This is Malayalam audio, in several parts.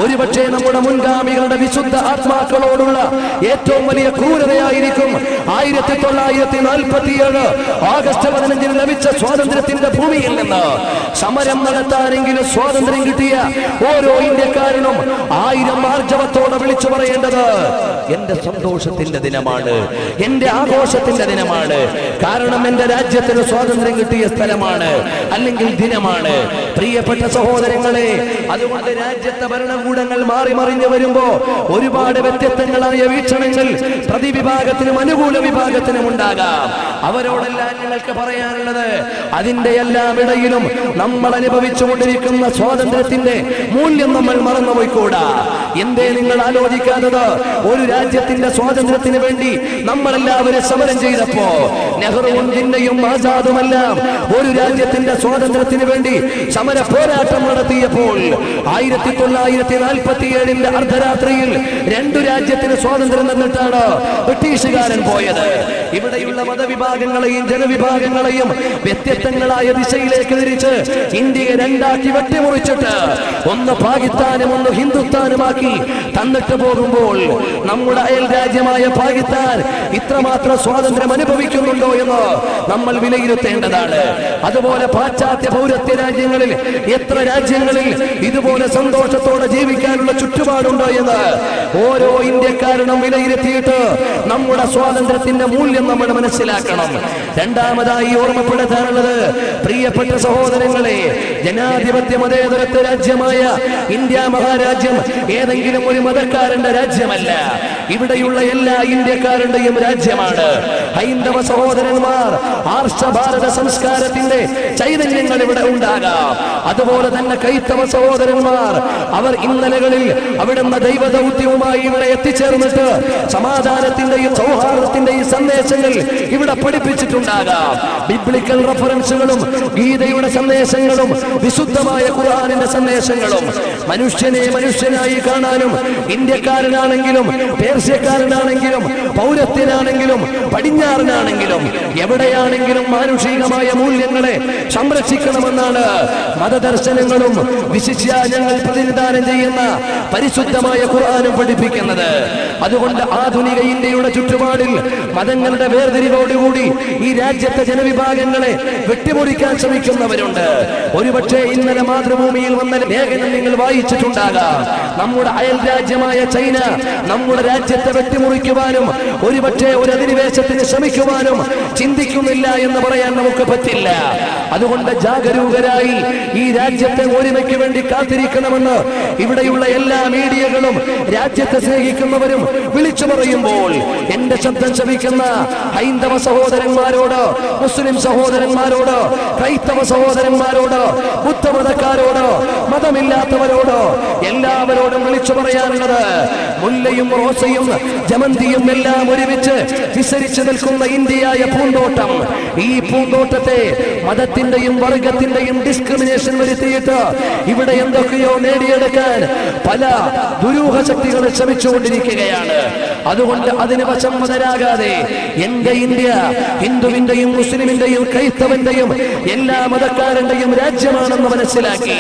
ഒരുപക്ഷെ നമ്മുടെ മുൻഗാമികളുടെ വിശുദ്ധ ആത്മാക്കളോടുള്ള ഏറ്റവും വലിയ ക്രൂരതയായിരിക്കും 1947 ആഗസ്റ്റ് 15 ലഭിച്ച സ്വാതന്ത്ര്യത്തിന്റെ ഭൂമിയിൽ നിന്ന് സമരം നടത്താനെങ്കിലും സ്വാതന്ത്ര്യം കിട്ടിയ ഓരോ ഇന്ത്യക്കാരനും 1000 ആർജവത്തോടെ വിളിച്ചു പറയേണ്ടത് എന്റെ സന്തോഷത്തിന്റെ ദിനമാണ്, എന്റെ ആഘോഷത്തിന്റെ ദിനമാണ്. കാരണം എന്റെ രാജ്യത്തിന് സ്വാതന്ത്ര്യം കിട്ടിയ സ്ഥലമാണ്, അല്ലെങ്കിൽ ദിനമാണ്. പ്രിയപ്പെട്ട സഹോദരങ്ങളെ, അതുകൊണ്ട് രാജ്യത്തെ ഭരണകൂടങ്ങൾ മാറി മറിഞ്ഞു വരുമ്പോ ഒരുപാട് വ്യത്യസ്തങ്ങളായ വീക്ഷണങ്ങൾ പ്രതിവിഭാഗത്തിനും അനുകൂല വിഭാഗത്തിനും ഉണ്ടാകാം. അവരോടെല്ലാം ഞങ്ങൾക്ക് പറയാനുള്ളത്, അതിന്റെ എല്ലാം ഇടയിലും നമ്മൾ അനുഭവിച്ചുകൊണ്ടിരിക്കുന്ന സ്വാതന്ത്ര്യത്തിന്റെ മൂല്യം നമ്മൾ മറന്നുപോയിക്കൂടാ. എന്തേ നിങ്ങൾ ആലോചിക്കാത്തത്? ഒരു രാജ്യത്തിന്റെ സ്വാതന്ത്ര്യത്തിന് വേണ്ടി നമ്മളെല്ലാവരും സമരം ചെയ്തപ്പോ, നെഹ്റുവും ജിന്നയും ആസാദുമെല്ലാം ഒരു രാജ്യത്തിന്റെ സ്വാതന്ത്ര്യത്തിന് വേണ്ടി സമര പോരാട്ടം നടത്തിയപ്പോൾ 1947 അർദ്ധരാത്രിയിൽ 2 രാജ്യത്തിന് സ്വാതന്ത്ര്യം തന്നിട്ടാണ് ബ്രിട്ടീഷുകാരൻ പോയത്. ഇവിടെയുള്ള മതവിഭാഗങ്ങളെയും ജനവിഭാഗങ്ങളെയും വ്യത്യസ്തങ്ങളായ ദിശയിലേക്ക് തിരിച്ച് ഇന്ത്യയെ 2ആക്കി വെട്ടിമുറിച്ചിട്ട് ഒന്ന് പാകിസ്ഥാനും ഒന്ന് ഹിന്ദുസ്ഥാനുമാക്കി തന്നിട്ട് പോകുമ്പോൾ നമ്മുടെ അയൽ രാജ്യമായ പാകിസ്ഥാൻ ഇത്രമാത്രം സ്വാതന്ത്ര്യം അനുഭവിക്കുന്നുണ്ടോ എന്ന് നമ്മൾ വിലയിരുത്തേണ്ടതാണ്. അതുപോലെ പാശ്ചാത്യ പൗരത്യ രാജ്യങ്ങളിൽ എത്ര രാജ്യങ്ങളിൽ ഇതുപോലെ സന്തോഷത്തോടെ ജീവിക്കാനുള്ള ചുറ്റുപാടുണ്ടോ എന്ന് ഓരോ ഇന്ത്യക്കാരനും വിലയിരുത്തിയിട്ട് നമ്മുടെ സ്വാതന്ത്ര്യത്തിന്റെ മൂല്യം നമ്മൾ മനസ്സിലാക്കണം. രണ്ടാമതായി ഓർമ്മപ്പെടുത്താനുള്ളത്, പ്രിയപ്പെട്ട സഹോദരങ്ങളെ, ജനാധിപത്യ മതേതരത്വ രാജ്യമായ ഇന്ത്യ മഹാരാജ്യം ഏതെങ്കിലും ഒരു മതക്കാരന്റെ രാജ്യമല്ല. ഇവിടെയുള്ള എല്ലാ ഇന്ത്യക്കാരുടെയും രാജ്യമാണ്. ഹൈന്ദവ സഹോദരന്മാർ ആർഷ ഭാരത സംസ്കാരത്തിന്റെ ചൈതന്യങ്ങൾ ഇവിടെ ഉണ്ടാകാം. അതുപോലെ തന്നെ ക്രൈസ്തവ സഹോദരന്മാർ അവർ ഇന്നലകളിൽ അവിടുന്ന് ദൈവദൗത്യവുമായി ഇവിടെ എത്തിച്ചേർന്നിട്ട് സമാധാനത്തിന്റെയും സൗഹാർദ്ദത്തിന്റെയും സന്ദേശങ്ങൾ ഇവിടെ പഠിപ്പിച്ചിട്ടുണ്ടാകാം. ബിബ്ലിക്കൽ റഫറൻസുകളും ഗീതയുടെ സന്ദേശങ്ങളും വിശുദ്ധമായ ഖുർആനിന്റെ സന്ദേശങ്ങളും മനുഷ്യനെ മനുഷ്യനായി കാണാനും ഇന്ത്യക്കാരനാണെങ്കിലും പേർഷ്യക്കാരനാണെങ്കിലും പൗരത്വനാണെങ്കിലും പടിഞ്ഞാറനാണെങ്കിലും എവിടെയാണെങ്കിലും മാനുഷികമായ മൂല്യങ്ങളെ സംരക്ഷിക്കണമെന്നാണ് മതദർശനങ്ങളും വിശിഷ്യ ഞങ്ങൾ പ്രതിനിധാനം ചെയ്യുന്ന പരിശുദ്ധമായ ഖുർആനും പഠിപ്പിക്കുന്നത്. അതുകൊണ്ട് ആധുനിക ഇന്ത്യയുടെ ചുറ്റുപാടിൽ മതങ്ങളുടെ വേർതിരിവോടുകൂടി ഈ രാജ്യത്തെ ജനവിഭാഗങ്ങളെ വെട്ടിമുറിക്കാൻ ശ്രമിക്കുന്നവരുണ്ട്. ഒരുപക്ഷെ ഇന്നലെ മാതൃഭൂമിയിൽ വന്ന ലേഖനം നിങ്ങൾ വായിച്ചിട്ടുണ്ടാകാം. നമ്മുടെ അയൽ രാജ്യമായ ചൈന നമ്മുടെ രാജ്യത്തെ വെട്ടിമുറിക്കുവാനും ഒരുപക്ഷെ ഒരു അധിനിവേശത്തിന് ശ്രമിക്കുവാനും ചിന്തിക്കുന്നില്ല എന്ന് പറയാൻ നമുക്ക് പറ്റില്ല. അതുകൊണ്ട് ജാഗരൂകരായി ഈ രാജ്യത്തെ ഒരുമയ്ക്ക് വേണ്ടി കാത്തിരിക്കണമെന്ന് ഇവിടെയുള്ള എല്ലാ മീഡിയകളും രാജ്യത്തെ സ്നേഹിക്കുന്നവരും വിളിച്ചു പറയുമ്പോൾ എന്റെ ശബ്ദം ശ്രവിക്കുന്ന ഹൈന്ദവ സഹോദരന്മാരോട്, മുസ്ലിം സഹോദരന്മാരോട്, ക്രൈസ്തവ സഹോദരന്മാരോട്, ബുദ്ധമതക്കാരോട്, മതമില്ലാത്തവരോട് എല്ലാവരോടും വിളിച്ചു പറയാനുള്ളത്, മുല്ലയും റോസയും ജമന്തിയും എല്ലാം ഒരുമിച്ച് വിസരിച്ചു നിൽക്കുന്ന ഇന്ത്യയായ പൂന്തോട്ടം, ഈ പൂന്തോട്ടത്തെ മതത്തിന്റെയും വർഗത്തിന്റെയും ഡിസ്ക്രിമിനേഷൻ വരുത്തിയിട്ട് ഇവിടെ എന്തൊക്കെയോ നേടിയെടുക്കാൻ പല ദുരൂഹ ശക്തികൾ ശ്രമിച്ചുകൊണ്ടിരിക്കുകയാണ്. അതുകൊണ്ട് അതിന് വശംവദരാകാതെ എന്റെ ഇന്ത്യ ഹിന്ദുവിന്റെയും മുസ്ലിമിന്റെയും ക്രൈസ്തവന്റെയും എല്ലാ മതക്കാരന്റെയും രാജ്യമാണെന്ന് മനസ്സിലാക്കി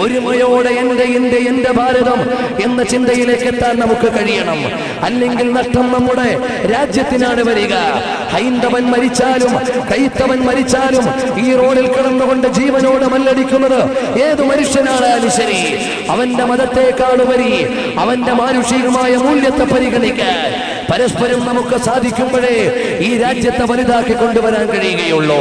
ഒരുമയോടെ എന്റെ ഇന്ത്യ എന്റെ ഭാരതം എന്ന ചിന്തയിലേക്ക് എത്താൻ നമുക്ക് കഴിയണം. അല്ലെങ്കിൽ നഷ്ടം നമ്മുടെ രാജ്യത്തിനാണ് വരിക. ഹൈന്ദവൻ മരിച്ചാലും ക്രൈസ്തവൻ മരിച്ചാലും ഈ റോഡിൽ കിടന്നുകൊണ്ട് ജീവനോട് മല്ലടിക്കുന്നത് ഏതു മനുഷ്യനാണാലും ശരി, അവന്റെ മതത്തെക്കാളുപരി അവന്റെ മാനുഷികമായ മൂല്യത്തെ പരിഗണിക്കാൻ പരസ്പരം നമുക്ക് സാധിക്കുമ്പോഴേ ഈ രാജ്യത്തെ വലുതാക്കി കൊണ്ടുവരാൻ കഴിയുകയുള്ളൂ.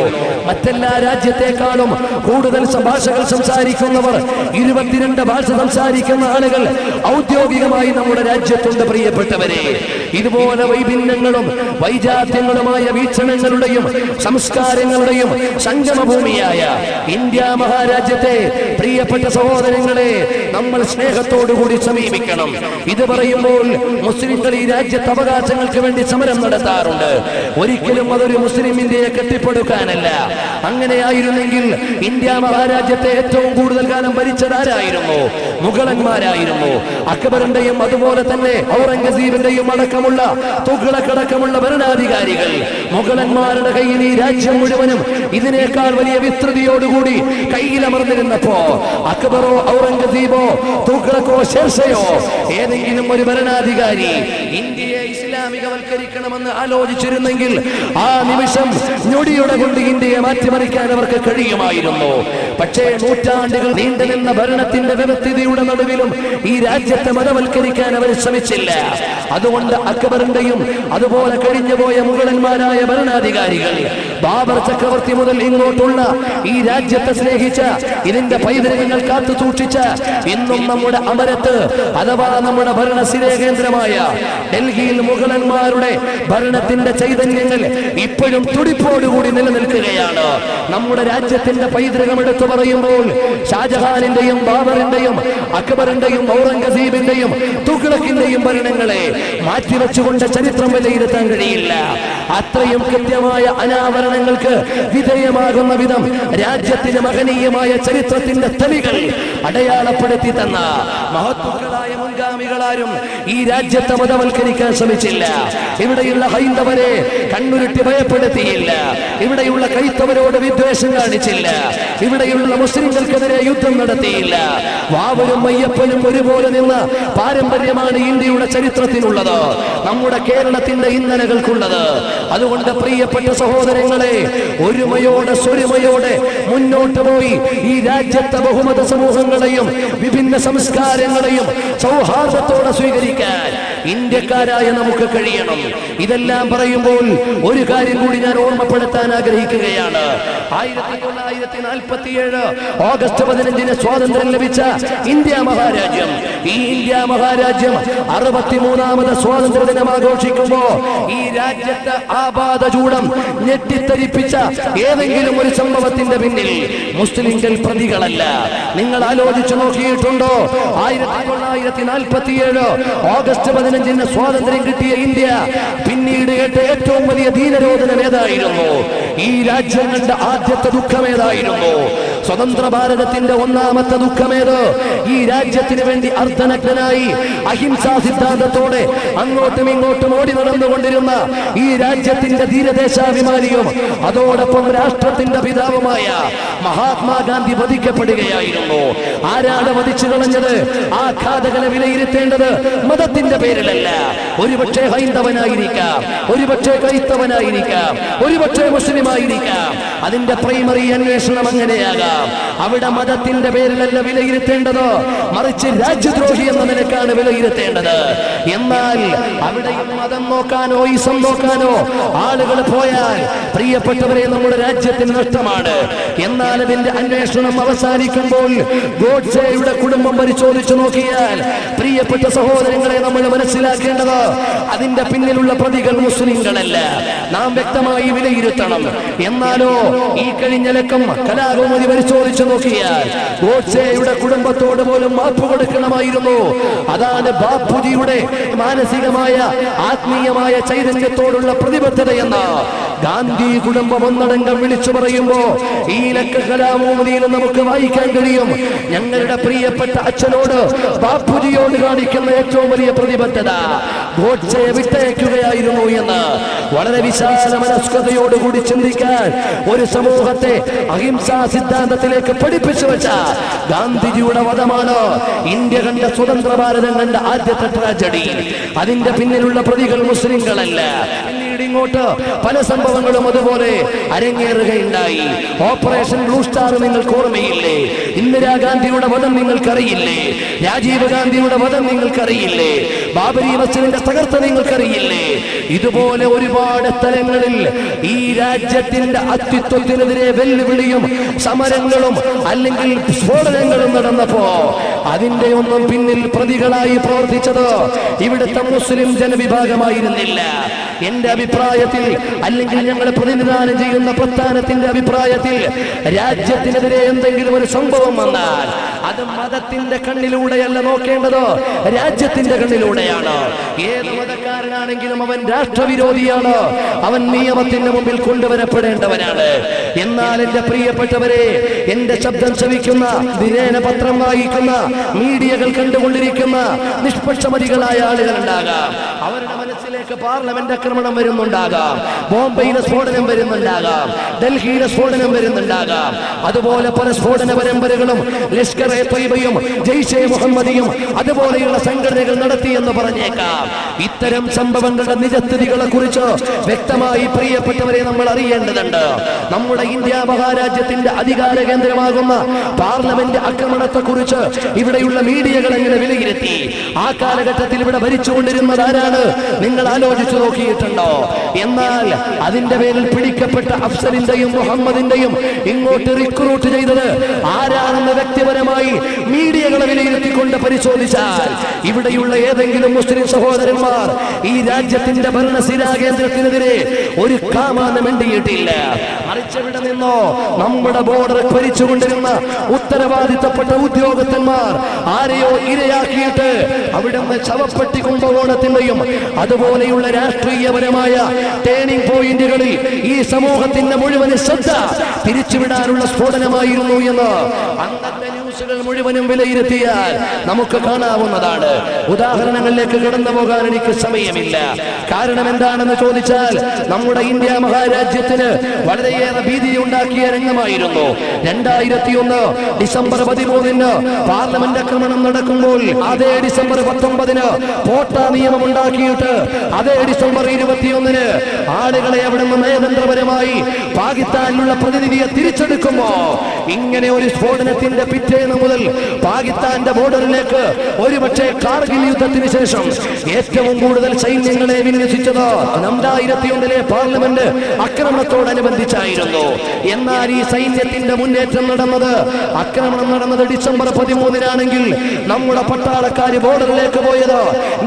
മറ്റെല്ലാ രാജ്യത്തെക്കാളും കൂടുതൽ ഭാഷകൾ സംസാരിക്കുന്നവർ, 22 ഭാഷ സംസാരിക്കുന്ന ആളുകൾ ഔദ്യോഗികമായി നമ്മുടെ രാജ്യത്തുണ്ട്. പ്രിയപ്പെട്ടവരെ, ഇതുപോലെ വൈഭിന്നങ്ങളും വൈജാത്യങ്ങളുമായ വീക്ഷണങ്ങളുടെയും സംസ്കാരങ്ങളുടെയും സംഗമഭൂമിയായ ഇന്ത്യ മഹാരാജ്യത്തെ പ്രിയപ്പെട്ട സഹോദരങ്ങളെ നമ്മൾ സ്നേഹത്തോടുകൂടി സമീപിക്കണം. ഇത് പറയുമ്പോൾ മുസ്ലിംകൾ ഈ രാജ്യത്ത് അവകാശങ്ങൾക്ക് വേണ്ടി സമരം നടത്താറുണ്ട്. ഒരിക്കലും അതൊരു മുസ്ലിം ഇന്ത്യയെ കെട്ടിപ്പടുക്കാനല്ല. അങ്ങനെയായിരുന്നെങ്കിൽ ഇന്ത്യ മഹാരാജ്യത്തെ ഏറ്റവും കൂടുതൽ കാലം ഭരിച്ചതാരായിരുന്നു? മുഗളന്മാരായിരുന്നു. അക്ബറിന്റെയും അതുപോലെ തന്നെ ഔറംഗസീബിന്റെയും അടക്കമുള്ള തുഗ്ലക്കടക്കമുള്ള ഭരണാധികാരികൾ മുഗളന്മാരുടെ കയ്യിൽ ഈ രാജ്യം മുഴുവനും ഇതിനേക്കാൾ വലിയ വിസ്തൃതിയോടുകൂടി കയ്യിലമർന്നിരുന്നപ്പോ അക്ബറോ ഔറംഗസീബോ തുഗ്ലക്കോ ഷെർഷയോ ഏതെങ്കിലും ഒരു ഭരണാധികാരി ഇന്ത്യയെ ഇസ്ലാമികവൽക്കരിക്കണമെന്ന് ആലോചിച്ചിരുന്നെങ്കിൽ ആ നിമിഷം ഞൊടിയുടെ കൊണ്ട് ഇന്ത്യയെ മാറ്റിമറിക്കാൻ അവർക്ക് കഴിയുമായിരുന്നു. പക്ഷേ നൂറ്റാണ്ടുകൾ നീണ്ടുനിന്ന ഭരണത്തിന്റെ വ്യവസ്ഥിതിയുടെ നടുവിലും ഈ രാജ്യത്തെ മതവൽക്കരിക്കാൻ അവർ ശ്രമിച്ചില്ല. അതുകൊണ്ട് അക്ബറിന്റെയും അതുപോലെ കഴിഞ്ഞുപോയ മുഗളന്മാരായ ഭരണാധികാരികൾ ബാബർ ചക്രവർത്തി മുതൽ ഇങ്ങോട്ടുള്ള ഈ രാജ്യത്തെ സ്നേഹിച്ച ഇതിന്റെ പൈതൃകങ്ങൾ കാത്തു സൂക്ഷിച്ച ഇന്നും നമ്മുടെ അമരത്ത് അഥവാ നമ്മുടെ ഭരണസിരേ കേന്ദ്രമായ ഡൽഹിയിൽ മുഗളന്മാരുടെ ഭരണത്തിന്റെ ചൈതന്യങ്ങൾ ഇപ്പോഴും തുടിപ്പോടുകൂടി നിലനിൽക്കുകയാണ്. നമ്മുടെ രാജ്യത്തിന്റെ പൈതൃകം എടുത്തു പറയുമ്പോൾ ഷാജഹാനിന്റെയും ബാബറിന്റെയും അക്ബറിന്റെയും ഔറംഗസീബിന്റെയും തുഗ്ലക്കിന്റെയും ഭരണങ്ങളെ മാറ്റിവെച്ചുകൊണ്ട് ചരിത്രം വിലയിരുത്താൻ കഴിയില്ല. അത്രയും കൃത്യമായ അനാവരണങ്ങൾക്ക് വിധേയമാകുന്ന വിധം രാജ്യത്തിന് മഹനീയമായ ചരിത്രത്തിന്റെ തെളികൾ അടയാളപ്പെടുത്തി തന്ന മഹത്വങ്ങളായ മുൻഗാമികളാരും ഈ രാജ്യത്തെ മതവൽക്കരിക്കാൻ ശ്രമിച്ചില്ല. ഇവിടെയുള്ള ഹൈന്ദവരെ കണ്ണുരുട്ടി ഭയപ്പെടുത്തിയില്ല. ഇവിടെയുള്ള ക്രൈസ്തവരോട് വിദ്വേഷം കാണിച്ചില്ല. ഇവിടെയുള്ള മുസ്ലിംകൾക്കെതിരെ യുദ്ധം നടത്തിയില്ല. വാവരും അയ്യപ്പനും ഒരുപോലെ നിന്ന പാരമ്പര്യമാണ് ഇന്ത്യയുടെ ചരിത്രത്തിനുള്ളത്, നമ്മുടെ കേരളത്തിന്റെ ഇന്നലകൾക്കുള്ളത്. അതുകൊണ്ട് പ്രിയപ്പെട്ട സഹോദരങ്ങളെ, ഒരുമയോടെ സ്വരുമയോടെ മുന്നോട്ട് പോയി ഈ രാജ്യത്തെ ബഹുമത സമൂഹങ്ങളെയും വിഭിന്ന സംസ്കാരങ്ങളെയും സൗഹാർദ്ദത്തോടെ സ്വീകരിക്കാൻ ഇന്ത്യക്കാരായ നമുക്ക് കഴിയണം. ഇതെല്ലാം പറയുമ്പോൾ ഒരു കാര്യം കൂടി ഞാൻ ഓർമ്മപ്പെടുത്താൻ ആഗ്രഹിക്കുകയാണ്. 1947 ഓഗസ്റ്റ് 15 സ്വാതന്ത്ര്യം ലഭിച്ച ഇന്ത്യ മഹാരാജ്യം, ഈ ഇന്ത്യ മഹാരാജ്യം 63ാമത് സ്വാതന്ത്ര്യ ദിനം ആഘോഷിക്കുമ്പോ ഈ രാജ്യത്തെ ആപാദചൂടം ഞെട്ടിത്തരിപ്പിച്ച ഏതെങ്കിലും ഒരു സംഭവത്തിന്റെ പിന്നിൽ മുസ്ലിംകൾ പ്രതികളല്ല. നിങ്ങൾ ആലോചിച്ചു നോക്കിയിട്ടുണ്ടോ? 1947 ഓഗസ്റ്റ് 15 സ്വാതന്ത്ര്യം കിട്ടിയ ഇന്ത്യ പിന്നീട് കേട്ട ഏറ്റവും വലിയ ദീനരോധനം ഏതായിരുന്നു? ഈ രാജ്യങ്ങളുടെ ആദ്യത്തെ ദുഃഖമേതായിരുന്നു? സ്വതന്ത്ര ഭാരതത്തിന്റെ ഒന്നാമത്തെ ദുഃഖമേത്? ഈ രാജ്യത്തിന് വേണ്ടി അർദ്ധനഗ്നനായി അഹിംസാ സിദ്ധാന്തത്തോടെ അങ്ങോട്ടും ഇങ്ങോട്ടും ഓടി നടന്നുകൊണ്ടിരുന്ന ഈ രാജ്യത്തിന്റെ ധീരദേശാഭിമാനിയും അതോടൊപ്പം രാഷ്ട്രത്തിന്റെ പിതാവുമായ മഹാത്മാഗാന്ധി വധിക്കപ്പെടുകയായിരുന്നു. ആരാണ് വധിച്ചു കളഞ്ഞത്? ആ ഘാതകനെ വിലയിരുത്തേണ്ടത് മതത്തിന്റെ പേരിലല്ല. ഒരുപക്ഷെ ഹൈന്ദവനായിരിക്കാം, ഒരുപക്ഷെ ക്രൈസ്തവനായിരിക്കാം, ഒരുപക്ഷെ മുസ്ലിം ആയിരിക്കാം. അതിന്റെ പ്രൈമറി അന്വേഷണം അങ്ങനെയാകാം. അവിടെ മതത്തിന്റെ പേരിലല്ല വിലയിരുത്തേണ്ടത്, മറിച്ച് രാജ്യദ്രോഹി എന്ന നിലക്കാണ് വിലയിരുത്തേണ്ടത്. എന്നാൽ അവിടെയും മതം നോക്കാനോ ഈസം നോക്കാനോ ആളുകൾ പോയാൽ പ്രിയപ്പെട്ടവരെ നമ്മുടെ രാജ്യത്തിന് നഷ്ടമാണ്. എന്നാൽ അതിന്റെ അന്വേഷണം അവസാനിക്കുമ്പോൾ ഗോഡ്സെയുടെ കുടുംബം പരിശോധിച്ചു നോക്കിയാൽ പ്രിയപ്പെട്ട സഹോദരങ്ങളെ നമ്മൾ മനസ്സിലാക്കേണ്ടത് അതിന്റെ പിന്നിലുള്ള പ്രതികൾ മുസ്ലിങ്ങളല്ല. നാം വ്യക്തമായി വിലയിരുത്തണം. എന്നാലോ ഈ കഴിഞ്ഞ ലക്കം കലാകൗമുദി പരിശോധിച്ചു നോക്കിയാൽ ഗോഡ്സെയുടെ കുടുംബത്തോട് പോലും മാപ്പ് കൊടുക്കണമായിരുന്നു. അതാണ് ബാപ്പുജിയുടെ മാനസികമായ ആത്മീയമായ ചൈതന്യത്തോടുള്ള പ്രതിബദ്ധതയെന്ന് ഗാന്ധി കുടുംബം ഒന്നടങ്കം വിളിച്ചു പറയുമ്പോ ഈ ലക്ക കലാമൂലിയിൽ നമുക്ക് വായിക്കാൻ കഴിയും. ഞങ്ങളുടെ പ്രിയപ്പെട്ട അച്ഛനോട് ബാപ്പുജിയോട് കാണിക്കുന്ന ഏറ്റവും വലിയ പ്രതിബദ്ധത ഗോഡ്സെയെ വിട്ടയക്കുകയായിരുന്നു എന്ന്. വളരെ വിശാല മനസ്കതയോടുകൂടി ചിന്തിക്കാൻ ഒരു സമൂഹത്തെ അഹിംസാ സിദ്ധാന്തത്തിലേക്ക് പഠിപ്പിച്ചു വെച്ച ഗാന്ധിജിയുടെ വധമാണ് ഇന്ത്യ കണ്ട സ്വതന്ത്ര ഭാരതം കണ്ട ആദ്യത്തെ ട്രാജഡി. അതിന്റെ പിന്നിലുള്ള പ്രതികൾ മുസ്ലിങ്ങളല്ല. ഇങ്ങോട്ട് പല സംഭവങ്ങളും അതുപോലെ അരങ്ങേറുകയുണ്ടായി. ഓപ്പറേഷൻ ബ്ലൂ സ്റ്റാർ നിങ്ങൾക്ക് ഓർമ്മയില്ലേ? ഇന്ദിരാഗാന്ധിയുടെ വധം നിങ്ങൾക്കറിയില്ലേ? രാജീവ് ഗാന്ധിയുടെ വധം നിങ്ങൾക്കറിയില്ലേ? ബാബരി മസ്ജിദിന്റെ തകർത്ത നിങ്ങൾക്കറിയില്ലേ? ഇതുപോലെ ഒരുപാട് സ്ഥലങ്ങളിൽ ഈ രാജ്യത്തിന്റെ അസ്തിത്വത്തിനെതിരെ വെല്ലുവിളിയും സമരങ്ങളും അല്ലെങ്കിൽ സ്ഫോടനങ്ങളും നടന്നപ്പോ അതിന്റെ ഒന്നും പിന്നിൽ പ്രതികളായി പ്രവർത്തിച്ചത് ഇവിടുത്തെ മുസ്ലിം ജനവിഭാഗമായിരുന്നില്ല. എന്റെ അഭിപ്രായത്തിൽ, അല്ലെങ്കിൽ ഞങ്ങൾ പ്രതിനിധാനം ചെയ്യുന്ന പ്രസ്ഥാനത്തിന്റെ അഭിപ്രായത്തിൽ, രാജ്യത്തിനെതിരെ എന്തെങ്കിലും ഒരു സംഭവം വന്നാൽ അത് മതത്തിന്റെ കണ്ണിലൂടെയല്ല നോക്കേണ്ടത്, രാജ്യത്തിന്റെ കണ്ണിലൂടെയാണ്. ഏത് മതക്കാരനാണെങ്കിലും അവൻ രാഷ്ട്രവിരോധിയാണ്, അവൻ നിയമത്തിന്റെ മുമ്പിൽ കൊണ്ടുവരപ്പെടേണ്ടവനാണ്. എന്നാൽ എന്റെ പ്രിയപ്പെട്ടവരെ, എന്റെ ശബ്ദം ശ്രവിക്കുന്ന, ദിനേന പത്രം വായിക്കുന്ന, മീഡിയകൾ കണ്ടുകൊണ്ടിരിക്കുന്ന നിഷ്പക്ഷമതികളായ ആളുകൾ ഉണ്ടാകാം. അവരുടെ മനസ്സിലേക്ക് പാർലമെന്റ് ആക്രമണം വരുന്നുണ്ടാകാം, ബോംബെയിലെ സ്ഫോടനം വരുന്നുണ്ടാകാം, ഡൽഹിയിലെ സ്ഫോടനം വരുന്നുണ്ടാകാം. അതുപോലെ പല സ്ഫോടന പരമ്പരകളും ലഷ്കർ എ ത്വയ്ബയും ജയ്ഷെ മുഹമ്മദിയും അതുപോലെയുള്ള സംഘടനകൾ നടത്തിയെന്ന് പറഞ്ഞേക്കാം. ഇത്തരം സംഭവങ്ങളുടെ നിജസ്ഥിതികളെ കുറിച്ച് വ്യക്തമായി പ്രിയപ്പെട്ടവരെ നമ്മൾ അറിയേണ്ടതുണ്ട്. നമ്മുടെ ഇന്ത്യ മഹാരാജ്യത്തിന്റെ അധികാര കേന്ദ്രമാകുന്ന പാർലമെന്റ് ആക്രമണത്തെ കുറിച്ച് ഇവിടെയുള്ള മീഡിയകൾ എങ്ങനെ വിലയിരുത്തി? ആ കാലഘട്ടത്തിൽ ഇവിടെ ഭരിച്ചുകൊണ്ടിരുന്നത് ആരാണ്? നിങ്ങൾ ആലോചിച്ചു നോക്കിയിട്ടുണ്ടോ? എന്നാൽ അതിന്റെ പേരിൽ പിടിക്കപ്പെട്ട അഫ്സലിന്റെയും മുഹമ്മദിന്റെയും ഇങ്ങോട്ട് റിക്രൂട്ട് ചെയ്തത് ആരാണെന്ന് വ്യക്തിപരമായി മീഡിയകളെ വിലയിരുത്തിക്കൊണ്ട് പരിശോധിച്ചാൽ ഇവിടെയുള്ള ഏതെങ്കിലും മുസ്ലിം സഹോദരന്മാർ ഈ രാജ്യത്തിന്റെ ഭരണസിരാ കേന്ദ്രത്തിനെതിരെ ഒരു കാമാനം വേണ്ടിയിട്ടില്ല. മറിച്ചവിടെ നിന്നോ നമ്മുടെ ബോർഡർ ഭരിച്ചുകൊണ്ടിരുന്ന ഉത്തരവാദിത്തപ്പെട്ട ഉദ്യോഗസ്ഥന്മാർ ആരെയോ ഇരയാക്കിയിട്ട് അവിടുന്ന് ശവപ്പെട്ടി കുംഭകോണത്തിന്റെയും അതുപോലെയുള്ള രാഷ്ട്രീയപരമായ ടേണിംഗ് പോയിന്റുകളിൽ ഈ സമൂഹത്തിന്റെ മുഴുവൻ ശ്രദ്ധ തിരിച്ചുവിടാനുള്ള സ്ഫോടനമായിരുന്നു എന്ന് അന്നത്തെ ന്യൂസുകൾ മുഴുവനും വിലയിരുത്തിയാൽ നമുക്ക് കാണാവുന്നതാണ്. ഉദാഹരണങ്ങളിലേക്ക് കടന്നു പോകാൻ എനിക്ക് സമയമില്ല. കാരണം എന്താണെന്ന് ചോദിച്ചാൽ നമ്മുടെ ഇന്ത്യ മഹാരാജ്യത്തിന് വളരെയേറെ ഭീതി ഉണ്ടാക്കിയ രംഗമായിരുന്നു 2001 ഡിസംബർ 13 പാർലമെന്റ് ആക്രമണം നടക്കുമ്പോൾ അതേ ഡിസംബർ 19 പോട്ട നിയമം ഉണ്ടാക്കിയിട്ട് അതേ ഡിസംബർ 21 ആളുകളെ അവിടെ നിന്ന് നയതന്ത്രപരമായി പാകിസ്ഥാനിലുള്ള പ്രതിനിധിയെ തിരിച്ചെടുക്കുമ്പോ ഇങ്ങനെ ഒരു സ്ഫോടനത്തിന്റെ പിറ്റേന്ന് മുതൽ പാകിസ്ഥാന്റെ ബോർഡറിലേക്ക് ഒരുപക്ഷെ കാർഗിൽ യുദ്ധത്തിന് ശേഷം ഏറ്റവും കൂടുതൽ സൈന്യങ്ങളെ വിന്യസിച്ചത് 2001 പാർലമെന്റ് ആക്രമണത്തോടനുബന്ധിച്ചായിരുന്നു. എന്നാൽ ഈ സൈന്യത്തിന്റെ മുന്നേറ്റം നടന്നത്, ആക്രമണം നടന്നത് ഡിസംബർ 13 നമ്മുടെ പട്ടാളക്കാര് ബോർഡറിലേക്ക് പോയത്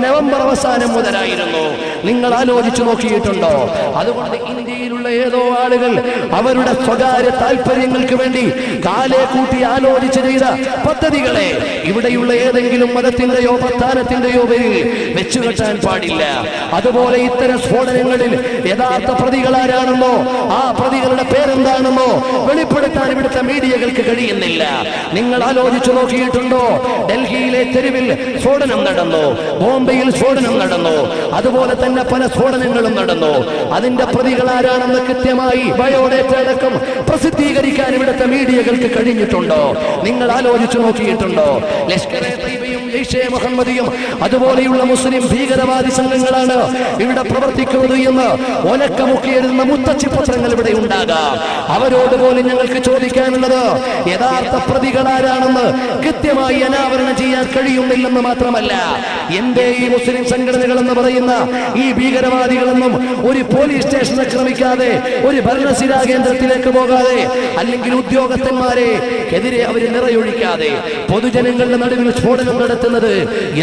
നവംബർ അവസാനം മുതലായിരുന്നു. നിങ്ങൾ ആലോചിച്ചു നോക്കിയിട്ടുണ്ടോ? അതുകൊണ്ട് ഇന്ത്യയിലുള്ള ഏതോ ആളുകൾ അവരുടെ സ്വകാര്യ താല്പര്യങ്ങൾക്ക് വേണ്ടി കാലേ കൂട്ടി ആലോചിച്ച് ചെയ്ത പദ്ധതികളെ ഇവിടെയുള്ള ഏതെങ്കിലും മതത്തിന്റെയോ പ്രസ്ഥാനത്തിന്റെയോ പേരിൽ വെച്ചുകെട്ടാൻ പാടില്ല. അതുപോലെ ഇത്തരം സ്ഫോടനങ്ങളിൽ യഥാർത്ഥ പ്രതികളാരാണെന്നോ ആ പ്രതികളുടെ പേരെന്താണെന്നോ വെളിപ്പെടുത്താൻ ഇവിടുത്തെ മീഡിയകൾക്ക് കഴിയുന്നില്ല. നിങ്ങൾ ആലോചിച്ചു നോക്കിയിട്ടുണ്ടോ? ഡൽഹിയിലെ തെരുവിൽ സ്ഫോടനം നടന്നു, ബോംബെയിൽ സ്ഫോടനം നടന്നു, അതുപോലെ തന്നെ പല സ്ഫോടനങ്ങളും നടന്നു. അതിന്റെ പ്രതികളാരാണെന്ന് കൃത്യമായി ബയോഡേറ്റ അടക്കം പ്രസിദ്ധീകരിക്കാൻ ഇവിടുത്തെ മീഡിയകൾക്ക് കഴിഞ്ഞിട്ടുണ്ടോ? നിങ്ങൾ ആലോചിച്ചു നോക്കിയിട്ടുണ്ടോ? ലഷ്കർ എ ത്വയ്ബയും ജയ്ഷെ മുഹമ്മദിയും അതുപോലെയുള്ള മുസ്ലിം ഭീകരവാദി സംഘങ്ങളാണ് ഇവിടെ പ്രവർത്തിക്കുന്നത് എന്ന് ഒലക്കമുക്കി എഴുതുന്ന മുത്തച്ഛി പത്രങ്ങൾ ഇവിടെ ഉണ്ടാകാം. അവരോട് പോലും ഞങ്ങൾക്ക് ചോദിക്കാനുള്ളത് യഥാർത്ഥ പ്രതികളാരാണെന്ന് കൃത്യമായി അനാവരണം ചെയ്യാൻ കഴിയുന്നില്ലെന്ന് മാത്രമല്ല, എന്റെ ഈ മുസ്ലിം സംഘടനകൾ എന്ന് പറയുന്ന ഈ ഭീകരവാദികളൊന്നും ഒരു പോലീസ് സ്റ്റേഷൻ ആക്രമിക്കാതെ, ഒരു ഭരണസിരാ കേന്ദ്രത്തിലേക്ക് പോകാതെ, അല്ലെങ്കിൽ ഉദ്യോഗസ്ഥന്മാരെ എതിരെ അവർ നിറയൊഴിക്കാതെ പൊതുജനങ്ങളുടെ നടുവിൽ സ്ഫോടനം നടത്തുന്നത്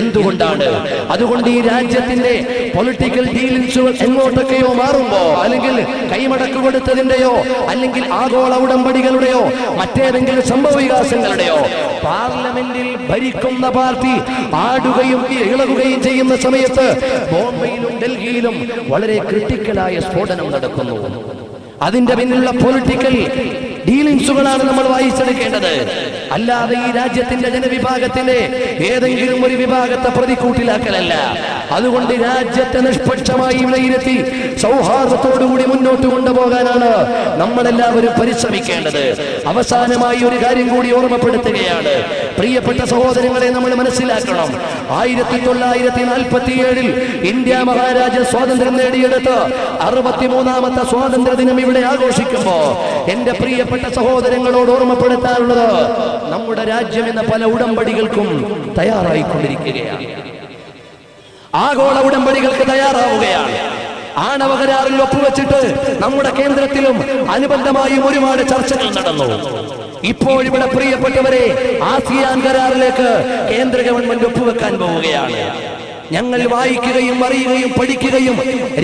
എന്തുകൊണ്ടാണ്? അതുകൊണ്ട് ഈ രാജ്യത്തിന്റെ പൊളിറ്റിക്കൽ ഡീലിംഗ്സുകൾ എങ്ങോട്ടൊക്കെയോ മാറുമ്പോ, അല്ലെങ്കിൽ കൈമടക്ക് കൊടുത്തതിന്റെയോ അല്ലെങ്കിൽ ആഗോള ഉടമ്പടികളുടെയോ മറ്റേതെങ്കിലും സംഭവ വികാസങ്ങളുടെയോ പാർലമെന്റിൽ ഭരിക്കുന്ന പാർട്ടി ആടുകയും ഇളകുകയും ചെയ്യുന്ന സമയത്ത് ബോംബെയിലും ഡൽഹിയിലും വളരെ ക്രിട്ടിക്കലായ സ്ഫോടനം നടക്കുന്നു. അതിന്റെ പിന്നിലുള്ള പൊളിറ്റിക്കൽ ഡീലിംഗ്സുകളാണ് നമ്മൾ വായിച്ചെടുക്കേണ്ടത്. അല്ലാതെ ഈ രാജ്യത്തിന്റെ ജനവിഭാഗത്തിന്റെ ഏതെങ്കിലും ഒരു വിഭാഗത്തെ പ്രതിക്കൂട്ടിലാക്കലല്ല. അതുകൊണ്ട് രാജ്യത്തെ നിഷ്പക്ഷമായി വിലയിരുത്തി സൗഹാർദ്ദത്തോടുകൂടി മുന്നോട്ട് കൊണ്ടുപോകാനാണ് നമ്മളെല്ലാവരും പരിശ്രമിക്കേണ്ടത്. അവസാനമായി ഒരു കാര്യം കൂടി ഓർമ്മപ്പെടുത്തുകയാണ്. പ്രിയപ്പെട്ട സഹോദരങ്ങളെ, നമ്മൾ മനസ്സിലാക്കണം, 1947 ഇന്ത്യ മഹാരാജ്യം സ്വാതന്ത്ര്യം നേടിയെടുത്ത് 63ാമത്തെ സ്വാതന്ത്ര്യ ദിനം ഇവിടെ ആഘോഷിക്കുമ്പോ എന്റെ പ്രിയപ്പെട്ട സഹോദരങ്ങളോട് ഓർമ്മപ്പെടുത്താനുള്ളത്, നമ്മുടെ രാജ്യം എന്ന പല ഉടമ്പടികൾക്കും തയ്യാറായിക്കൊണ്ടിരിക്കുകയാണ്. ആഗോള ഉടമ്പടികൾക്ക് തയ്യാറാവുകയാണ്. ആണവ കരാറിൽ ഒപ്പുവെച്ചിട്ട് നമ്മുടെ കേന്ദ്രത്തിലും അനുബന്ധമായും ഒരുപാട് ചർച്ചകൾ നടന്നു. ഇപ്പോഴിവിടെ പ്രിയപ്പെട്ടവരെ, ആസിയാൻ കരാറിലേക്ക് കേന്ദ്ര ഗവൺമെന്റ് ഒപ്പുവെക്കാൻ പോവുകയാണ്. ഞങ്ങൾ വായിക്കുകയും അറിയുകയും പഠിക്കുകയും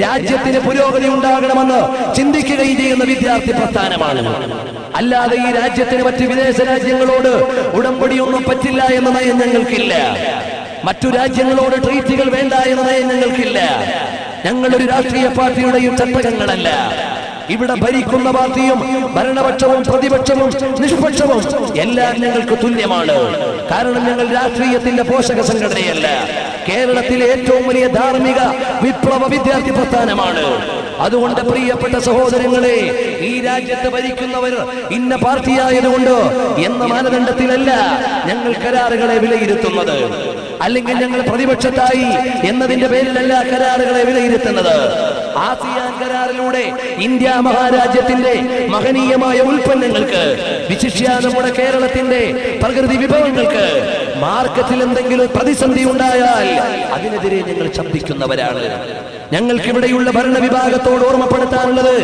രാജ്യത്തിന് പുരോഗതി ഉണ്ടാകണമെന്ന് ചിന്തിക്കുകയും ചെയ്യുന്ന വിദ്യാർത്ഥി പ്രസ്ഥാനമാണ്. അല്ലാതെ ഈ രാജ്യത്തിന് മറ്റ് വിദേശ രാജ്യങ്ങളോട് ഉടമ്പടിയൊന്നും പറ്റില്ല എന്ന നയം ഞങ്ങൾക്കില്ല. മറ്റു രാജ്യങ്ങളോട് ട്രീറ്റുകൾ വേണ്ട എന്ന നയം ഞങ്ങൾക്കില്ല. ഞങ്ങളൊരു രാഷ്ട്രീയ പാർട്ടിയുടെയും ചട്ടകങ്ങളല്ല. ഇവിടെ ഭരിക്കുന്ന പാർട്ടിയും ഭരണപക്ഷവും പ്രതിപക്ഷവും നിഷ്പക്ഷവും എല്ലാം ഞങ്ങൾക്ക് തുല്യമാണ്. കാരണം ഞങ്ങൾ രാഷ്ട്രീയത്തിന്റെ പോഷക സംഘടനയല്ല. കേരളത്തിലെ ഏറ്റവും വലിയ ധാർമ്മിക വിപ്ലവ വിദ്യാർത്ഥി പ്രസ്ഥാനമാണ്. അതുകൊണ്ട് പ്രിയപ്പെട്ട സഹോദരങ്ങളെ, ഈ രാജ്യത്ത് ഭരിക്കുന്നവർ ഇന്ന പാർട്ടിയായതുകൊണ്ട് എന്ന മാനദണ്ഡത്തിലല്ല ഞങ്ങൾ കരാറുകളെ വിലയിരുത്തുന്നത്. അല്ലെങ്കിൽ ഞങ്ങൾ പ്രതിപക്ഷത്തായി എന്നതിന്റെ പേരിലല്ല കരാറുകളെ വിലയിരുത്തുന്നത്. ആസിയാൻ കരാറിലൂടെ ഇന്ത്യ മഹാരാജ്യത്തിന്റെ മഹനീയമായ ഉൽപ്പന്നങ്ങൾക്ക്, വിശിഷ്യ നമ്മുടെ കേരളത്തിന്റെ പ്രകൃതി വിഭവങ്ങൾക്ക് മാർക്കറ്റിൽ എന്തെങ്കിലും പ്രതിസന്ധി ഉണ്ടായാൽ അതിനെതിരെ ഞങ്ങൾ ശബ്ദിക്കുന്നവരാണ്. ഞങ്ങൾക്കിവിടെയുള്ള ഭരണവിഭാഗത്തോട് ഓർമ്മപ്പെടുത്താനുള്ളത്,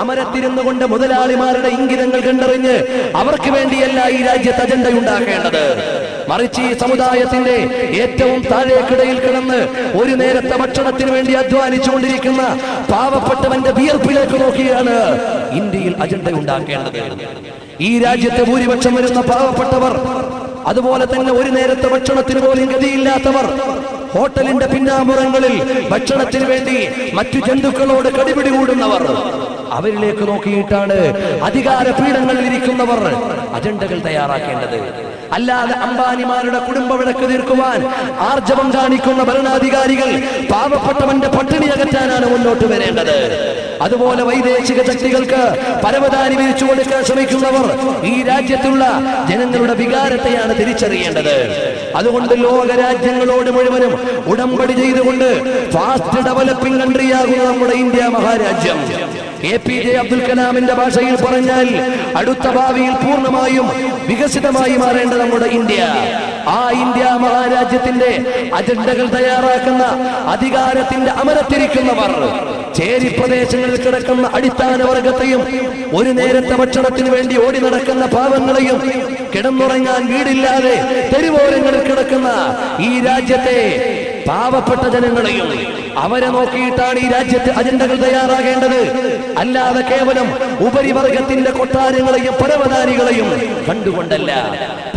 അമരത്തിരുന്നു കൊണ്ട് മുതലാളിമാരുടെ ഇംഗിതങ്ങൾ കണ്ടറിഞ്ഞ് അവർക്ക് വേണ്ടിയല്ല ഈ രാജ്യത്ത് അജണ്ട ഉണ്ടാക്കേണ്ടത്. മറിച്ച് ഈ സമുദായത്തിന്റെ ഏറ്റവും താഴേക്കിടയിൽ കിടന്ന് ഒരു നേരത്തെ ഭക്ഷണത്തിന് വേണ്ടി അധ്വാനിച്ചുകൊണ്ടിരിക്കുന്ന പാവപ്പെട്ടവന്റെ വിയർപ്പിലേക്ക് നോക്കിയാണ് ഇന്ത്യയിൽ അജണ്ട ഉണ്ടാക്കേണ്ടത്. ഈ രാജ്യത്തെ ഭൂരിപക്ഷം വരുന്ന പാവപ്പെട്ടവർ, അതുപോലെ തന്നെ ഒരു നേരത്തെ ഭക്ഷണത്തിന് പോലും ഗതിയില്ലാത്തവർ, ഹോട്ടലിന്റെ പിന്നാമ്പുറങ്ങളിൽ ഭക്ഷണത്തിന് വേണ്ടി മറ്റു ജന്തുക്കളോട് കടിപിടി കൂടുന്നവർ, അവരിലേക്ക് നോക്കിയിട്ടാണ് അധികാര പീഠങ്ങളിൽ ഇരിക്കുന്നവർ അജണ്ടകൾ തയ്യാറാക്കേണ്ടത്. അല്ലാതെ അംബാനിമാരുടെ കുടുംബ വിളക്ക് തീർക്കുവാൻ ആർജവം കാണിക്കുന്ന ഭരണാധികാരികൾ പാവപ്പെട്ടവന്റെ പട്ടിണി അകറ്റാനാണ് മുന്നോട്ട് വരേണ്ടത്. അതുപോലെ വൈദേശിക ശക്തികൾക്ക് പരവതാനി വിരിച്ചു കൊടുക്കാൻ ശ്രമിക്കുന്നവർ ഈ രാജ്യത്തുള്ള ജനങ്ങളുടെ വികാരത്തെയാണ് തിരിച്ചറിയേണ്ടത്. അതുകൊണ്ട് ലോകരാജ്യങ്ങളോട് മുഴുവനും ഉടമ്പടി ചെയ്തുകൊണ്ട് ഫാസ്റ്റ് ഡെവലപ്പിംഗ് കൺട്രിയാകുന്ന നമ്മുടെ ഇന്ത്യ മഹാരാജ്യം, APJ അബ്ദുൽ കലാമിന്റെ ഭാഷയിൽ പറഞ്ഞാൽ അടുത്ത ഭാവിയിൽ പൂർണ്ണമായും വികസിതമായി മാറേണ്ട നമ്മുടെ ഇന്ത്യ, ആ ഇന്ത്യ മഹാരാജ്യത്തിന്റെ അജണ്ടകൾ തയ്യാറാക്കുന്ന അധികാരത്തിന്റെ അമരത്തിരിക്കുന്നവർ ചേരി പ്രദേശങ്ങളിൽ കിടക്കുന്ന അടിസ്ഥാന വർഗത്തെയും ഒരു നേരത്തെ ഭക്ഷണത്തിന് വേണ്ടി ഓടി നടക്കുന്ന പാവങ്ങളെയും കിടന്നുറങ്ങാൻ വീടില്ലാതെ തെരുവോരങ്ങളിൽ കിടക്കുന്ന ഈ രാജ്യത്തെ പാവപ്പെട്ട ജനങ്ങളെയും അവരെ നോക്കിയിട്ടാണ് ഈ രാജ്യത്തെ അജണ്ടകൾ തയ്യാറാകേണ്ടത്. അല്ലാതെ കേവലം ഉപരിവർഗത്തിന്റെ കൊട്ടാരങ്ങളെയും പരവതാനികളെയും കണ്ടുകൊണ്ടല്ല.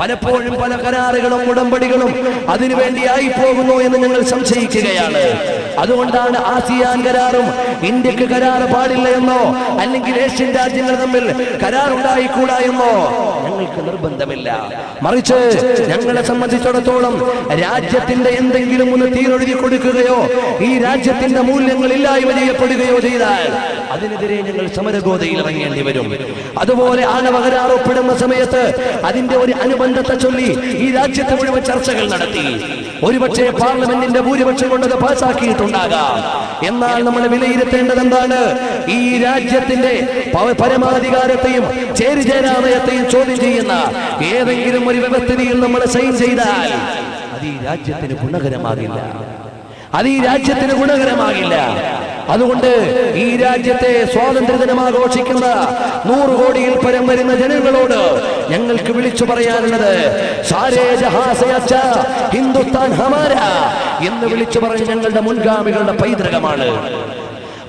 പലപ്പോഴും പല കരാറുകളും ഉടമ്പടികളും അതിനുവേണ്ടിയായി പോകുന്നു എന്ന് ഞങ്ങൾ സംശയിക്കുകയാണ്. അതുകൊണ്ടാണ് ആസിയാൻ കരാറും ഇന്ത്യക്ക് കരാറ് പാടില്ല എന്നോ അല്ലെങ്കിൽ ഏഷ്യൻ രാജ്യങ്ങൾ തമ്മിൽ കരാറുണ്ടായിക്കൂടാ എന്നോ ഞങ്ങൾക്ക് നിർബന്ധമില്ല. മറിച്ച് ഞങ്ങളെ സംബന്ധിച്ചിടത്തോളം രാജ്യത്തിന്റെ എന്തെങ്കിലും ഒന്ന് തീരൊഴുതി കൊടുക്കുകയോ ഈ രാജ്യത്തിന്റെ മൂല്യങ്ങൾ ഇല്ലായ്മ ചെയ്യപ്പെടുകയോ ചെയ്താൽ അതിനെതിരെ ഞങ്ങൾ സമരഗോതയിൽ ഇറങ്ങേണ്ടി വരും. അതുപോലെ ആണവ കരാർ ഒപ്പിടുന്ന സമയത്ത് അതിന്റെ ഒരു അനുബന്ധത്തെ ചൊല്ലി ഈ രാജ്യത്ത് മുഴുവൻ ചർച്ചകൾ നടത്തി. ഒരുപക്ഷെ പാർലമെന്റിന്റെ ഭൂരിപക്ഷം കൊണ്ടത് പാസാക്കിയിട്ടുണ്ടാകാം. എന്നാൽ നമ്മൾ വിലയിരുത്തേണ്ടത് എന്താണ്? ഈ രാജ്യത്തിന്റെ പരമാധികാരത്തെയും ചേരിചേരാനയത്തെയും ചോദ്യം ചെയ്യുന്ന ഏതെങ്കിലും ഒരു വ്യവസ്ഥിതിയിൽ നമ്മൾ സൈൻ ചെയ്താൽ അത് ഈ രാജ്യത്തിന് ഗുണകരമാകില്ല. അതുകൊണ്ട് ഈ രാജ്യത്തെ സ്വാതന്ത്ര്യ ദിനം ആഘോഷിക്കുന്ന 100 കോടിയിൽ പരം വരുന്ന ജനങ്ങളോട് ഞങ്ങൾക്ക് വിളിച്ചു പറയാനുള്ളത്, സാരേ ജഹാ സേ അച്ഛാ ഹിന്ദുസ്ഥാൻ ഹമാരാ എന്ന് വിളിച്ചു പറഞ്ഞ ഞങ്ങളുടെ മുൻഗാമികളുടെ പൈതൃകമാണ്.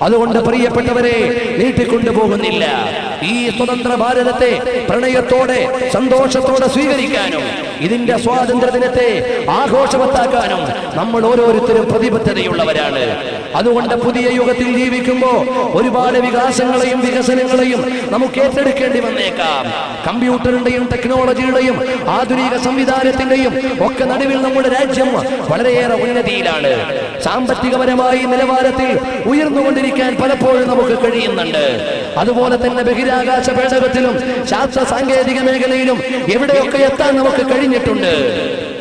അതുകൊണ്ട് പ്രിയപ്പെട്ടവരെ, നീട്ടിക്കൊണ്ടുപോകുന്നില്ല. ഈ സ്വതന്ത്ര ഭാരതത്തെ പ്രണയത്തോടെ സന്തോഷത്തോടെ സ്വീകരിക്കാനും ഇതിന്റെ സ്വാതന്ത്ര്യ ദിനത്തെ ആഘോഷവത്താക്കാനും നമ്മൾ ഓരോരുത്തരും പ്രതിബദ്ധതയുള്ളവരാണ്. അതുകൊണ്ട് പുതിയ യുഗത്തിൽ ജീവിക്കുമ്പോൾ ഒരുപാട് വികാസങ്ങളെയും വികസനങ്ങളെയും നമുക്ക് ഏറ്റെടുക്കേണ്ടി വന്നേക്കാം. കമ്പ്യൂട്ടറിന്റെയും ടെക്നോളജിയുടെയും ആധുനിക സംവിധാനത്തിന്റെയും ഒക്കെ നടുവിൽ നമ്മുടെ രാജ്യം വളരെയേറെ ഉന്നതിയിലാണ്. സാമ്പത്തികപരമായി നിലവാരത്തിൽ ഉയർന്നുകൊണ്ടിരിക്കാൻ പലപ്പോഴും നമുക്ക് കഴിയുന്നുണ്ട്. അതുപോലെ തന്നെ ബഹിരാകാശ പേടകത്തിലും ശാസ്ത്ര സാങ്കേതിക മേഖലയിലും എവിടെയൊക്കെ എത്താൻ നമുക്ക് കഴിഞ്ഞിട്ടുണ്ട്.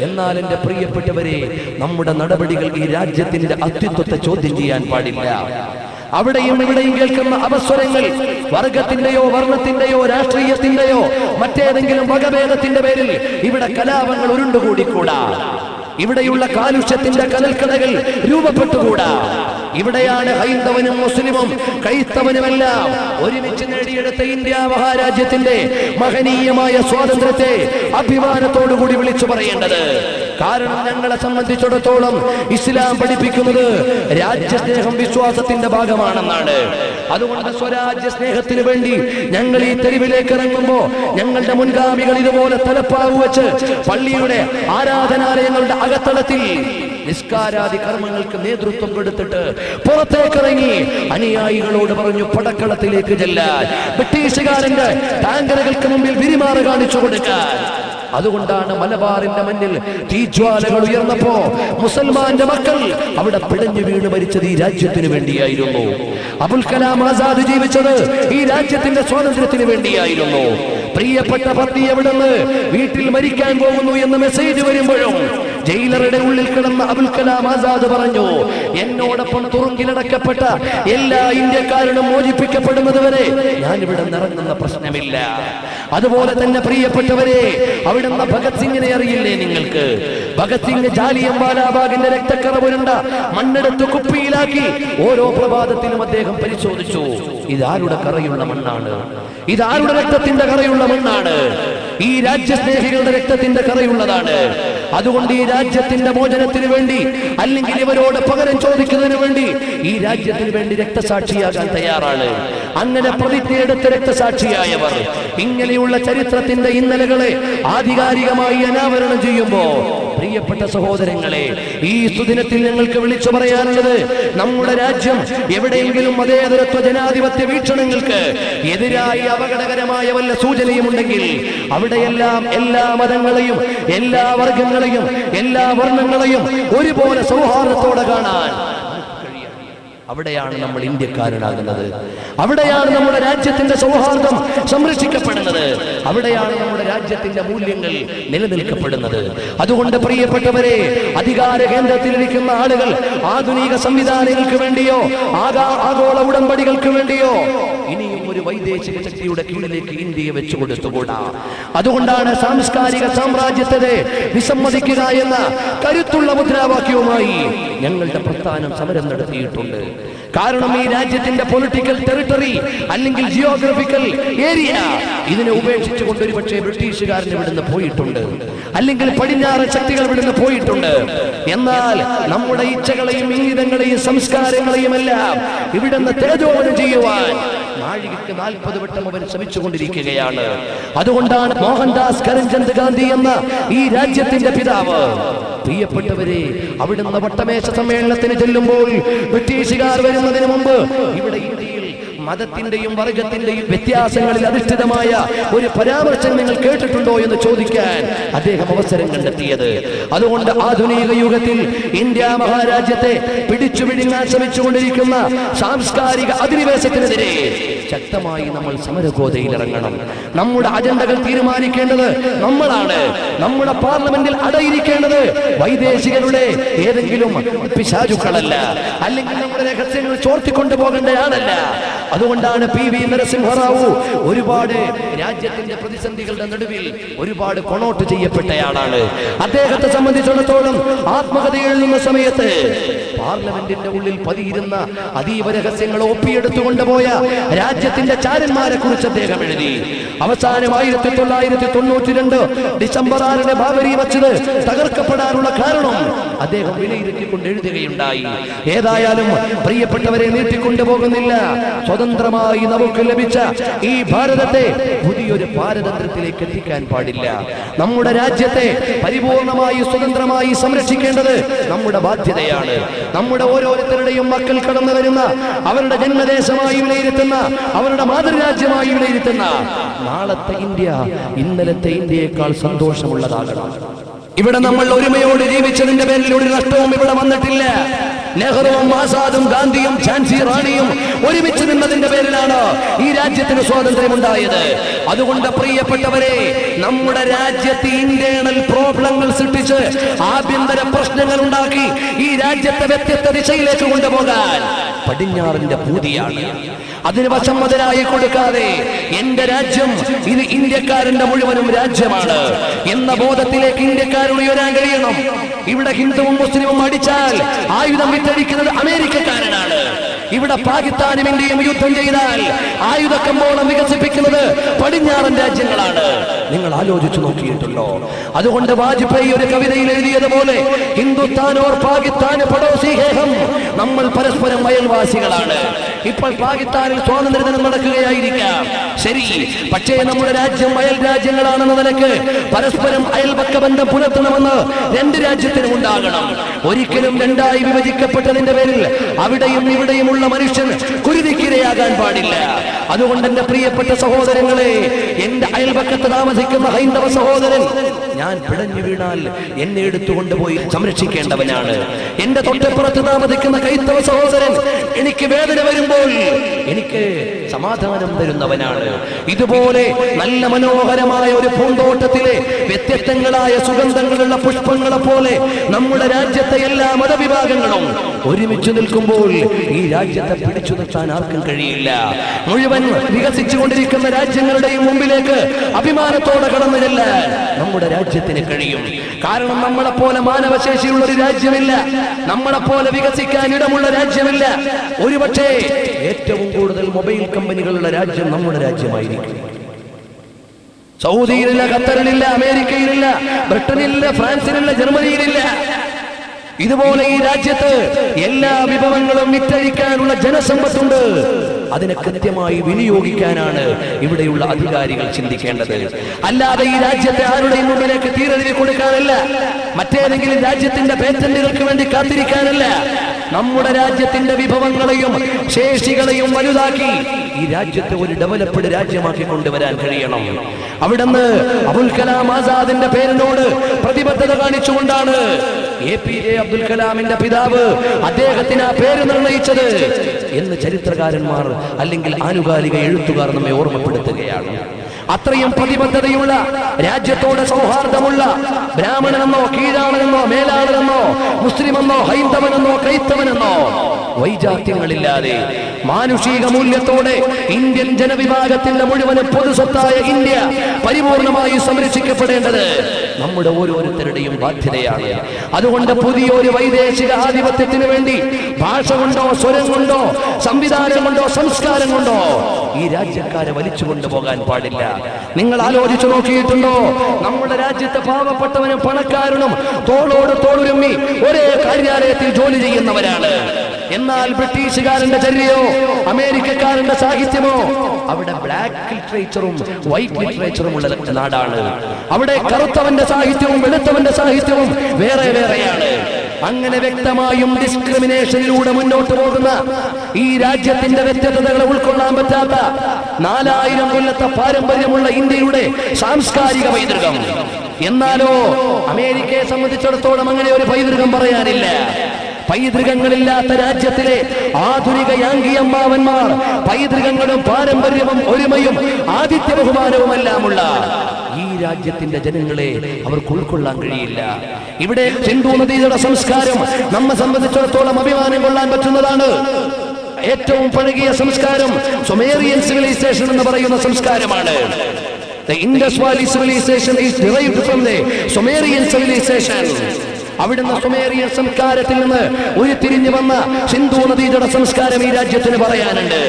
എന്നാൽ എന്റെ പ്രിയപ്പെട്ടവരെ, നമ്മുടെ നടപടികൾ ഈ രാജ്യത്തിന്റെ അസ്തിത്വത്തെ ചോദ്യം ചെയ്യാൻ പാടില്ല. അവിടെയും ഇവിടെയും കേൾക്കുന്ന അപസ്വരങ്ങൾ വർഗത്തിന്റെയോ വർണ്ണത്തിന്റെയോ രാഷ്ട്രീയത്തിന്റെയോ മറ്റേതെങ്കിലും വകഭേദത്തിന്റെ പേരിൽ ഇവിടെ കലാപങ്ങൾ ഉരുണ്ടുകൂടിക്കൂടാ. ഇവിടെയുള്ള കാലുഷ്യത്തിന്റെ കനൽക്കടകൾ രൂപപ്പെട്ടുകൂടാ. ഇവിടെയാണ് ഹൈന്ദവനും മുസ്ലിമും ക്രൈസ്തവനുമെല്ലാം ഒരുമിച്ച് നേടിയെടുത്ത ഇന്ത്യ മഹാരാജ്യത്തിന്റെ മഹനീയമായ സ്വാതന്ത്ര്യത്തെ അഭിമാനത്തോടുകൂടി വിളിച്ചു പറയേണ്ടത്. കാരണം ഞങ്ങളെ സംബന്ധിച്ചിടത്തോളം ഇസ്ലാം പഠിപ്പിക്കുന്നത് രാജ്യസ്നേഹം വിശ്വാസത്തിന്റെ ഭാഗമാണെന്നാണ്. അതുകൊണ്ട് സ്വരാജ്യ സ്നേഹത്തിന് വേണ്ടി ഞങ്ങൾ ഈ തെരുവിലേക്ക് ഇറങ്ങുമ്പോ ഞങ്ങളുടെ മുൻഗാമികൾ ഇതുപോലെ തലപ്പാവ് വെച്ച് പള്ളിയുടെ ആരാധനാലയങ്ങളുടെ അകത്തളത്തിൽ നിസ്കാരാദി കർമ്മങ്ങൾക്ക് നേതൃത്വം കൊടുത്തിട്ട് പുറത്തേക്കിറങ്ങി അനുയായികളോട് പറഞ്ഞു പടക്കളത്തിലേക്ക് ചെല്ലാൻ, ബ്രിട്ടീഷുകാരന്റെ ടാങ്കറുകൾക്ക് മുമ്പിൽ വിരിമാറ് കാണിച്ചു കൊടുക്കാൻ. അതുകൊണ്ടാണ് മലബാറിന്റെ മണ്ണിൽ തീജ്വാലകൾ ഉയർന്നപ്പോ മുസൽമാന്റെ മക്കൾ അവിടെ പിടഞ്ഞു വീണ് മരിച്ചത് ഈ രാജ്യത്തിന് വേണ്ടിയായിരുന്നു. അബുൽ കലാം ആസാദ് ജീവിച്ചത് ഈ രാജ്യത്തിന്റെ സ്വാതന്ത്ര്യത്തിന് വേണ്ടിയായിരുന്നു. പ്രിയപ്പെട്ട പത്നി എവിടെന്ന് വീട്ടിൽ മരിക്കാൻ പോകുന്നു എന്ന് മെസ്സേജ് വരുമ്പോഴും ജയിലറുടെ ഉള്ളിൽ കിടന്ന അബുൽ കലാം ആസാദ് പറഞ്ഞു, എന്നോടൊപ്പം തുറുങ്കിലടക്കപ്പെട്ട എല്ലാ ഇന്ത്യക്കാരും മോചിപ്പിക്കപ്പെടുന്നത് വരെ ഞാൻ ഇവിടെ ഇറങ്ങുന്ന പ്രശ്നമില്ല. അതുപോലെ തന്നെ പ്രിയപ്പെട്ടവരെ, അവിടുന്ന് ഭഗത് സിംഗിനെ അറിയില്ലേ നിങ്ങൾക്ക്? ഭഗത് സിംഗ് ജാലിയൻവാലാബാഗിന്റെ രക്തക്കറ പുരണ്ട മണ്ണെടുത്ത് കുപ്പിയിലാക്കി ഓരോ പ്രഭാതത്തിലും അദ്ദേഹം പരിശോധിച്ചു, ഇതാരുടെ കറയുള്ള മണ്ണാണ്, ഇതാരുടെ രക്തത്തിന്റെ കറയുള്ള മണ്ണാണ്, ഈ രാജ്യസ്നേഹികളുടെ രക്തത്തിന്റെ കറയുള്ളതാണ്. അതുകൊണ്ട് ഈ രാജ്യത്തിന്റെ മോചനത്തിന് വേണ്ടി, അല്ലെങ്കിൽ ഇവരോട് പകരം ചോദിക്കുന്നതിന് വേണ്ടി ഈ രാജ്യത്തിന് വേണ്ടി രക്തസാക്ഷിയാകാൻ തയ്യാറാണ്. അങ്ങനെ പ്രതിജ്ഞയെടുത്ത് രക്തസാക്ഷിയായവർ ഇങ്ങനെയുള്ള ചരിത്രത്തിന്റെ ഇന്നലകളെ ആധികാരികമായി അനാവരണം ചെയ്യുമ്പോ, പ്രിയപ്പെട്ട സഹോദരങ്ങളെ, ഈ സുദിനത്തിൽ ഞങ്ങൾക്ക് വിളിച്ചു പറയാനുള്ളത്, നമ്മുടെ രാജ്യം എവിടെയെങ്കിലും മതേതരത്വ ജനാധിപത്യ വീക്ഷണങ്ങൾക്ക് എതിരായി അപകടകരമായ വല്ല സൂചനയും ഉണ്ടെങ്കിൽ അവിടെയെല്ലാം എല്ലാ മതങ്ങളെയും എല്ലാ വർഗങ്ങളെയും എല്ലാ വർണ്ണങ്ങളെയും ഒരുപോലെ സൗഹാർദ്ദത്തോടെ കാണാൻ അവിടെയാണ് നമ്മൾ ഇന്ത്യക്കാരനാകുന്നത്. അവിടെയാണ് നമ്മുടെ രാജ്യത്തിന്റെ സൗഹാർദ്ദം സംരക്ഷിക്കപ്പെടുന്നത്. അവിടെയാണ് നമ്മുടെ രാജ്യത്തിന്റെ മൂല്യങ്ങൾ നിലനിൽക്കപ്പെടുന്നത്. അതുകൊണ്ട് പ്രിയപ്പെട്ടവരെ, അധികാര കേന്ദ്രത്തിലിരിക്കുന്ന ആളുകൾ ആധുനിക സംവിധാനങ്ങൾക്ക് വേണ്ടിയോ ആഗോള ഉടമ്പടികൾക്ക് വേണ്ടിയോ ഇനിയും ഒരു വൈദേശിക ശക്തിയുടെ കീഴിലേക്ക് ഇന്ത്യയെ വെച്ചു കൊടുത്തുകൂടാ. അതുകൊണ്ടാണ് സാംസ്കാരിക സാമ്രാജ്യത്തെ വിസമ്മതിക്കുക എന്ന കരുത്തുള്ള മുദ്രാവാക്യവുമായി ഞങ്ങളുടെ പ്രസ്ഥാനം സമരം നടത്തിയിട്ടുണ്ട്. കാരണം ഈ രാജ്യത്തിന്റെ പൊളിറ്റിക്കൽ ടെറിട്ടറി അല്ലെങ്കിൽ ജിയോഗ്രഫിക്കൽ ഏരിയ ഇതിനെ ഉപേക്ഷിച്ചുകൊണ്ട് ഒരു പക്ഷേ ബ്രിട്ടീഷുകാരൻ ഇവിടുന്ന് പോയിട്ടുണ്ട്, അല്ലെങ്കിൽ പടിഞ്ഞാറൻ ശക്തികൾ ഇവിടുന്ന് പോയിട്ടുണ്ട്. എന്നാൽ നമ്മുടെ ഇച്ഛകളെയും ഇംഗിതങ്ങളെയും സംസ്കാരങ്ങളെയും എല്ലാം ഇവിടുന്ന് തേജോവനം ചെയ്യുവാൻ നാഴികയ്ക്ക് 40 വട്ടം അവൻ ശ്രമിച്ചുകൊണ്ടിരിക്കുകയാണ്. അതുകൊണ്ടാണ് മോഹൻദാസ് കരംചന്ദ് ഗാന്ധി എന്ന ഈ രാജ്യത്തിന്റെ പിതാവ്, പ്രിയപ്പെട്ടവരെ, അവിടുന്ന് വട്ടമേശ സമ്മേളനത്തിന് ചെല്ലുമ്പോൾ ബ്രിട്ടീഷുകാർ വരുന്നതിന് മുമ്പ് ഇവിടെ ഇന്ത്യയിൽ മതത്തിന്റെയും വർഗത്തിന്റെയും വ്യത്യാസങ്ങളിൽ അധിഷ്ഠിതമായ ഒരു പരാമർശം നിങ്ങൾ കേട്ടിട്ടുണ്ടോ എന്ന് ചോദിക്കാൻ അദ്ദേഹം അവസരം കണ്ടെത്തിയത്. അതുകൊണ്ട് ആധുനിക യുഗത്തിൽ ഇന്ത്യ മഹാരാജ്യത്തെ പിടിച്ചു വിഴുങ്ങാൻ ശ്രമിച്ചുകൊണ്ടിരിക്കുന്ന സാംസ്കാരിക അധിനിവേശത്തിനെതിരെ ശക്തമായി നമ്മൾ സമരഗോതയിൽ ഇറങ്ങണം. നമ്മുടെ അജണ്ടകൾ തീരുമാനിക്കേണ്ടത് നമ്മളാണ്. നമ്മുടെ പാർലമെന്റിൽ അടയിരിക്കേണ്ടത് വൈദേശികരുടെ ഏതെങ്കിലും പിശാചുക്കളല്ല, അല്ലെങ്കിൽ നമ്മുടെ രഹസ്യങ്ങൾ ചോർത്തിക്കൊണ്ടു പോകേണ്ടയാളല്ല. അതുകൊണ്ടാണ് പി.വി. നരസിംഹറാവു ഒരുപാട് രാജ്യത്തിന്റെ പ്രതിസന്ധികളുടെ നടുവിൽ ഒരുപാട് കൊണോട്ട് ചെയ്യപ്പെട്ടയാളാണ്. അദ്ദേഹത്തെ സംബന്ധിച്ചിടത്തോളം ആത്മകഥ എഴുതുന്ന സമയത്ത് പാർലമെന്റിന്റെ ഉള്ളിൽ പതിയിരുന്ന അതീവ രഹസ്യങ്ങൾ ഒപ്പിയെടുത്തുകൊണ്ടുപോയ രാജ്യത്തിന്റെ ചാരന്മാരെ കുറിച്ച് അദ്ദേഹം എഴുതി. അവസാനം 1992 ഡിസംബർ 6 ബാബരി മസ്ജിദ് തകർക്കപ്പെടാനുള്ള കാരണം അദ്ദേഹം വിലയിരുത്തിക്കൊണ്ട് എഴുതുകയുണ്ടായി. ഏതായാലും പ്രിയപ്പെട്ടവരെ, നീട്ടിക്കൊണ്ടുപോകുന്നില്ല. സ്വതന്ത്രമായി നമുക്ക് ലഭിച്ച ഈ ഭാരതത്തെ പുതിയൊരു പാരതന്ത്ര്യത്തിലേക്ക് എത്തിക്കാൻ പാടില്ല. നമ്മുടെ രാജ്യത്തെ പരിപൂർണമായി സ്വതന്ത്രമായി സംരക്ഷിക്കേണ്ടത് നമ്മുടെ ബാധ്യതയാണ്. നമ്മുടെ ഓരോരുത്തരുടെയും മക്കൾ കടന്നു വരുന്ന, അവരുടെ ജന്മദേശമായി വിലയിരുത്തുന്ന, അവരുടെ മാതൃരാജ്യമായി വിലയിരുത്തുന്ന നാളത്തെ ഇന്ത്യ ഇന്നലത്തെ ഇന്ത്യയേക്കാൾ സന്തോഷമുള്ളതാകണം. ഇവിടെ നമ്മൾ ഒരുമയോട് ജീവിച്ചതിന്റെ പേരിൽ ഒരു നഷ്ടവും ഇവിടെ വന്നിട്ടില്ല. നെഹ്റുവും ആസാദും ഗാന്ധിയും ഝാൻസി റാണിയും ഒരുമിച്ച് നിന്നതിന്റെ പേരിലാണ് ഈ രാജ്യത്തിന് സ്വാതന്ത്ര്യമുണ്ടായത്. അതുകൊണ്ട് പ്രിയപ്പെട്ടവരെ, നമ്മുടെ രാജ്യത്ത് ഇന്റേണൽ പ്രോബ്ലങ്ങൾ സൃഷ്ടിച്ച് ആഭ്യന്തര പ്രശ്നങ്ങൾ ഉണ്ടാക്കി ഈ രാജ്യത്തെ വ്യത്യസ്ത ദിശയിലേക്ക് കൊണ്ടുപോകാൻ പടിഞ്ഞാറിന്റെ പൂതിയാണ്. അതിന് വശംവദനായി കൊടുക്കാതെ എന്റെ രാജ്യം ഇത് ഇന്ത്യക്കാരന്റെ മുഴുവനും രാജ്യമാണ് എന്ന ബോധത്തിലേക്ക് ഇന്ത്യക്കാരോട് ഉയരാൻ കഴിയണം. ഇവിടെ ഹിന്ദുവും മുസ്ലിമും അടിച്ചാൽ ആയുധം വിറ്റഴിക്കുന്നത് അമേരിക്കക്കാരനാണ്. ഇവിടെ പാകിസ്ഥാനും ഇന്ത്യയും യുദ്ധം ചെയ്താൽ ആയുധക്കമ്പോളം വികസിപ്പിക്കുന്നത് പടിഞ്ഞാറൻ രാജ്യങ്ങളാണ്. നിങ്ങൾ ആലോചിച്ചു നോക്കിയിട്ടുണ്ടോ? അതുകൊണ്ട് വാജ്പേയി ഒരു കവിതയിൽ എഴുതിയതുപോലെ ഹിന്ദുസ്ഥാൻ ഓർ പാകിസ്ഥാന് പടോസി ഹേഹം, നമ്മൾ പരസ്പരം അയൽവാസികളാണ്. ഇപ്പോൾ പാകിസ്ഥാനിൽ സ്വാതന്ത്ര്യദിനം നടക്കുകയായിരിക്കാം, ശരി. പക്ഷേ നമ്മുടെ രാജ്യം അയൽ രാജ്യങ്ങളാണെന്ന നിലക്ക് പരസ്പരം അയൽപക്ക ബന്ധം പുലർത്തണമെന്ന് രണ്ട് രാജ്യത്തിനും ഉണ്ടാകണം. ഒരിക്കലും രണ്ടായി വിഭജിക്കപ്പെട്ടതിന്റെ പേരിൽ അവിടെയും ഇവിടെയുമുള്ള മനുഷ്യൻ കുരുതിക്കിരയാകാൻ പാടില്ല. അതുകൊണ്ട് എന്റെ പ്രിയപ്പെട്ട സഹോദരങ്ങളെ, എന്റെ അയൽപക്കത്ത് താമസിക്കുന്ന ഹൈന്ദവ സഹോദരൻ, ഞാൻ പിടഞ്ഞു വീണാൽ എന്നെ എടുത്തുകൊണ്ടുപോയി സംരക്ഷിക്കേണ്ടവനാണ്. എന്റെ തൊട്ടപ്പുറത്ത് താമസിക്കുന്ന ക്രൈസ്തവ സഹോദരൻ, എനിക്ക് വേദന വരുമ്പോൾ എനിക്ക് സമാധാനം തരുന്നവനാണ്. ഇതുപോലെ നല്ല മനോഹരമായ ഒരു പൂന്തോട്ടത്തിലെ വ്യത്യസ്തങ്ങളായ സുഗന്ധങ്ങളുള്ള പുഷ്പങ്ങളെ പോലെ നമ്മുടെ രാജ്യത്തെ എല്ലാ മതവിഭാഗങ്ങളും ഒരുമിച്ച് നിൽക്കുമ്പോൾ ഈ രാജ്യത്തെ പിടിച്ചു നിർത്താൻ ആർക്കും കഴിയില്ല. മുഴുവൻ വികസിച്ചുകൊണ്ടിരിക്കുന്ന രാജ്യങ്ങളുടെയും മുമ്പിലേക്ക് അഭിമാനത്തോടെ കടന്നു ചെല്ലാൻ നമ്മുടെ രാജ്യത്തിന് കഴിയും. കാരണം നമ്മളെപ്പോലെ മാനവശേഷിയുള്ള ഒരു രാജ്യമില്ല, നമ്മളെപ്പോലെ വികസിക്കാൻ ഇടമുള്ള രാജ്യമില്ല. ഒരുപക്ഷേ ഏറ്റവും കൂടുതൽ മൊബൈൽ കമ്പനികളുള്ള രാജ്യം നമ്മുടെ രാജ്യമായിരിക്കും. സൗദിയിലില്ല, ഖത്തറിലില്ല, അമേരിക്കയിലില്ല, ബ്രിട്ടനിലില്ല, ഫ്രാൻസിലില്ല, ജർമ്മനിയിലില്ല. ഇതുപോലെ ഈ രാജ്യത്ത് എല്ലാ വിഭവങ്ങളും വിറ്റഴിക്കാനുള്ള ജനസമ്പത്തുണ്ട്. അതിനെ കൃത്യമായി വിനിയോഗിക്കാനാണ് ഇവിടെയുള്ള അധികാരികൾ ചിന്തിക്കേണ്ടത്. അല്ലാതെ ഈ രാജ്യത്തെ ആരുടെയും മുമ്പിലേക്ക് തീരെഴുതി കൊടുക്കാനല്ല, മറ്റേതെങ്കിലും രാജ്യത്തിന്റെ പേറ്റന്റുകൾക്ക് വേണ്ടി കാത്തിരിക്കാനല്ല. നമ്മുടെ രാജ്യത്തിന്റെ വിഭവങ്ങളെയും ശേഷികളെയും വലുതാക്കി ഈ രാജ്യത്തെ ഒരു ഡെവലപ്ഡ് രാജ്യമാക്കി കൊണ്ടുവരാൻ കഴിയണം. അവിടുന്ന് അബുൽ കലാം ആസാദിന്റെ പേരിനോട് പ്രതിബദ്ധത കാണിച്ചുകൊണ്ടാണ് APJ അബ്ദുൽ കലാമിന്റെ പിതാവ് അദ്ദേഹത്തിന് ആ പേര് നിർണയിച്ചത് എന്ന് ചരിത്രകാരന്മാർ അല്ലെങ്കിൽ ആനുകാലിക എഴുത്തുകാർ നമ്മെ ഓർമ്മപ്പെടുത്തുകയാണ്. അത്രയും പ്രതിബദ്ധതയുള്ള, രാജ്യത്തോട് സൗഹാർദ്ദമുള്ള, ബ്രാഹ്മണനെന്നോ കീഴാണെന്നോ മേലാണെന്നോ മുസ്ലിമെന്നോ ഹൈന്ദവനെന്നോ ക്രൈസ്തവനെന്നോ വൈജാത്യങ്ങളില്ലാതെ മാനുഷിക മൂല്യത്തോടെ ഇന്ത്യൻ ജനവിഭാഗത്തിന്റെ മുഴുവനും പൊതുസ്വത്തായ ഇന്ത്യ പരിപൂർണമായി സംരക്ഷിക്കപ്പെടേണ്ടത് നമ്മുടെ ഓരോരുത്തരുടെയും ബാധ്യതയാണ്. അതുകൊണ്ട് പുതിയൊരു വൈദേശിക ആധിപത്യത്തിന് വേണ്ടി ഭാഷ കൊണ്ടോ സ്വരം കൊണ്ടോ സംവിധാനം കൊണ്ടോ സംസ്കാരം കൊണ്ടോ ഈ രാജ്യക്കാരെ വലിച്ചു കൊണ്ടുപോകാൻ പാടില്ല. നിങ്ങൾ ആലോചിച്ചു നോക്കിയിട്ടുണ്ടോ? നമ്മുടെ രാജ്യത്തെ പാവപ്പെട്ടവനും പണക്കാരനും തോളോട് തോളുരുമ്മി ഒരേ കാര്യാലയത്തിൽ ജോലി ചെയ്യുന്നവരാണ്. എന്നാൽ ബ്രിട്ടീഷുകാരന്റെ ചര്യയോ അമേരിക്കക്കാരന്റെ സാഹിത്യമോ അവിടെ ബ്ലാക്ക് ലിറ്ററേച്ചറും വൈറ്റ് ലിറ്ററേച്ചറും ഉള്ള നാടാണ്. അവിടെ കറുത്തവന്റെ സാഹിത്യവും വെളുത്തവന്റെ സാഹിത്യവും വേറെ വേറെയാണ്. അങ്ങനെ വ്യക്തമായും ഡിസ്ക്രിമിനേഷനിലൂടെ മുന്നോട്ട് പോകുന്ന ഈ രാജ്യത്തിന്റെ വ്യത്യസ്തതകളെ ഉൾക്കൊള്ളാൻ പറ്റാത്ത 4000 കൊല്ലത്തെ പാരമ്പര്യമുള്ള ഇന്ത്യയുടെ സാംസ്കാരിക പൈതൃകം. എന്നാലോ അമേരിക്കയെ സംബന്ധിച്ചിടത്തോളം അങ്ങനെ ഒരു പൈതൃകം പറയാനില്ല. പൈതൃകങ്ങളില്ലാത്ത രാജ്യത്തിലെ ആധുനിക യാങ്കിയമ്മാവന്മാർ പൈതൃകങ്ങളും പാരമ്പര്യവും ഒരുമയും ആതിഥ്യ ബഹുമാനവുമെല്ലാമുള്ള ഈ രാജ്യത്തിന്റെ ജനങ്ങളെ അവർക്ക് ഉൾക്കൊള്ളാൻ കഴിയില്ല. ഇവിടെ സിന്ധു നദിയുടെ സംസ്കാരം നമ്മെ സംബന്ധിച്ചിടത്തോളം അഭിമാനം കൊള്ളാൻ പറ്റുന്നതാണ്. ഏറ്റവും പഴകിയ സംസ്കാരം സുമേറിയൻ സിവിലൈസേഷൻ എന്ന് പറയുന്ന സംസ്കാരമാണ്. The Indus Valley civilization is derived from the Sumerian civilization. അവിടുന്ന് സുമേറിയൻ സംസ്കാരത്തിൽ നിന്ന് ഉരുത്തിരിഞ്ഞു വന്ന സിന്ധു നദീജട സംസ്കാരം ഈ രാജ്യത്തിന് പറയാനുണ്ട്.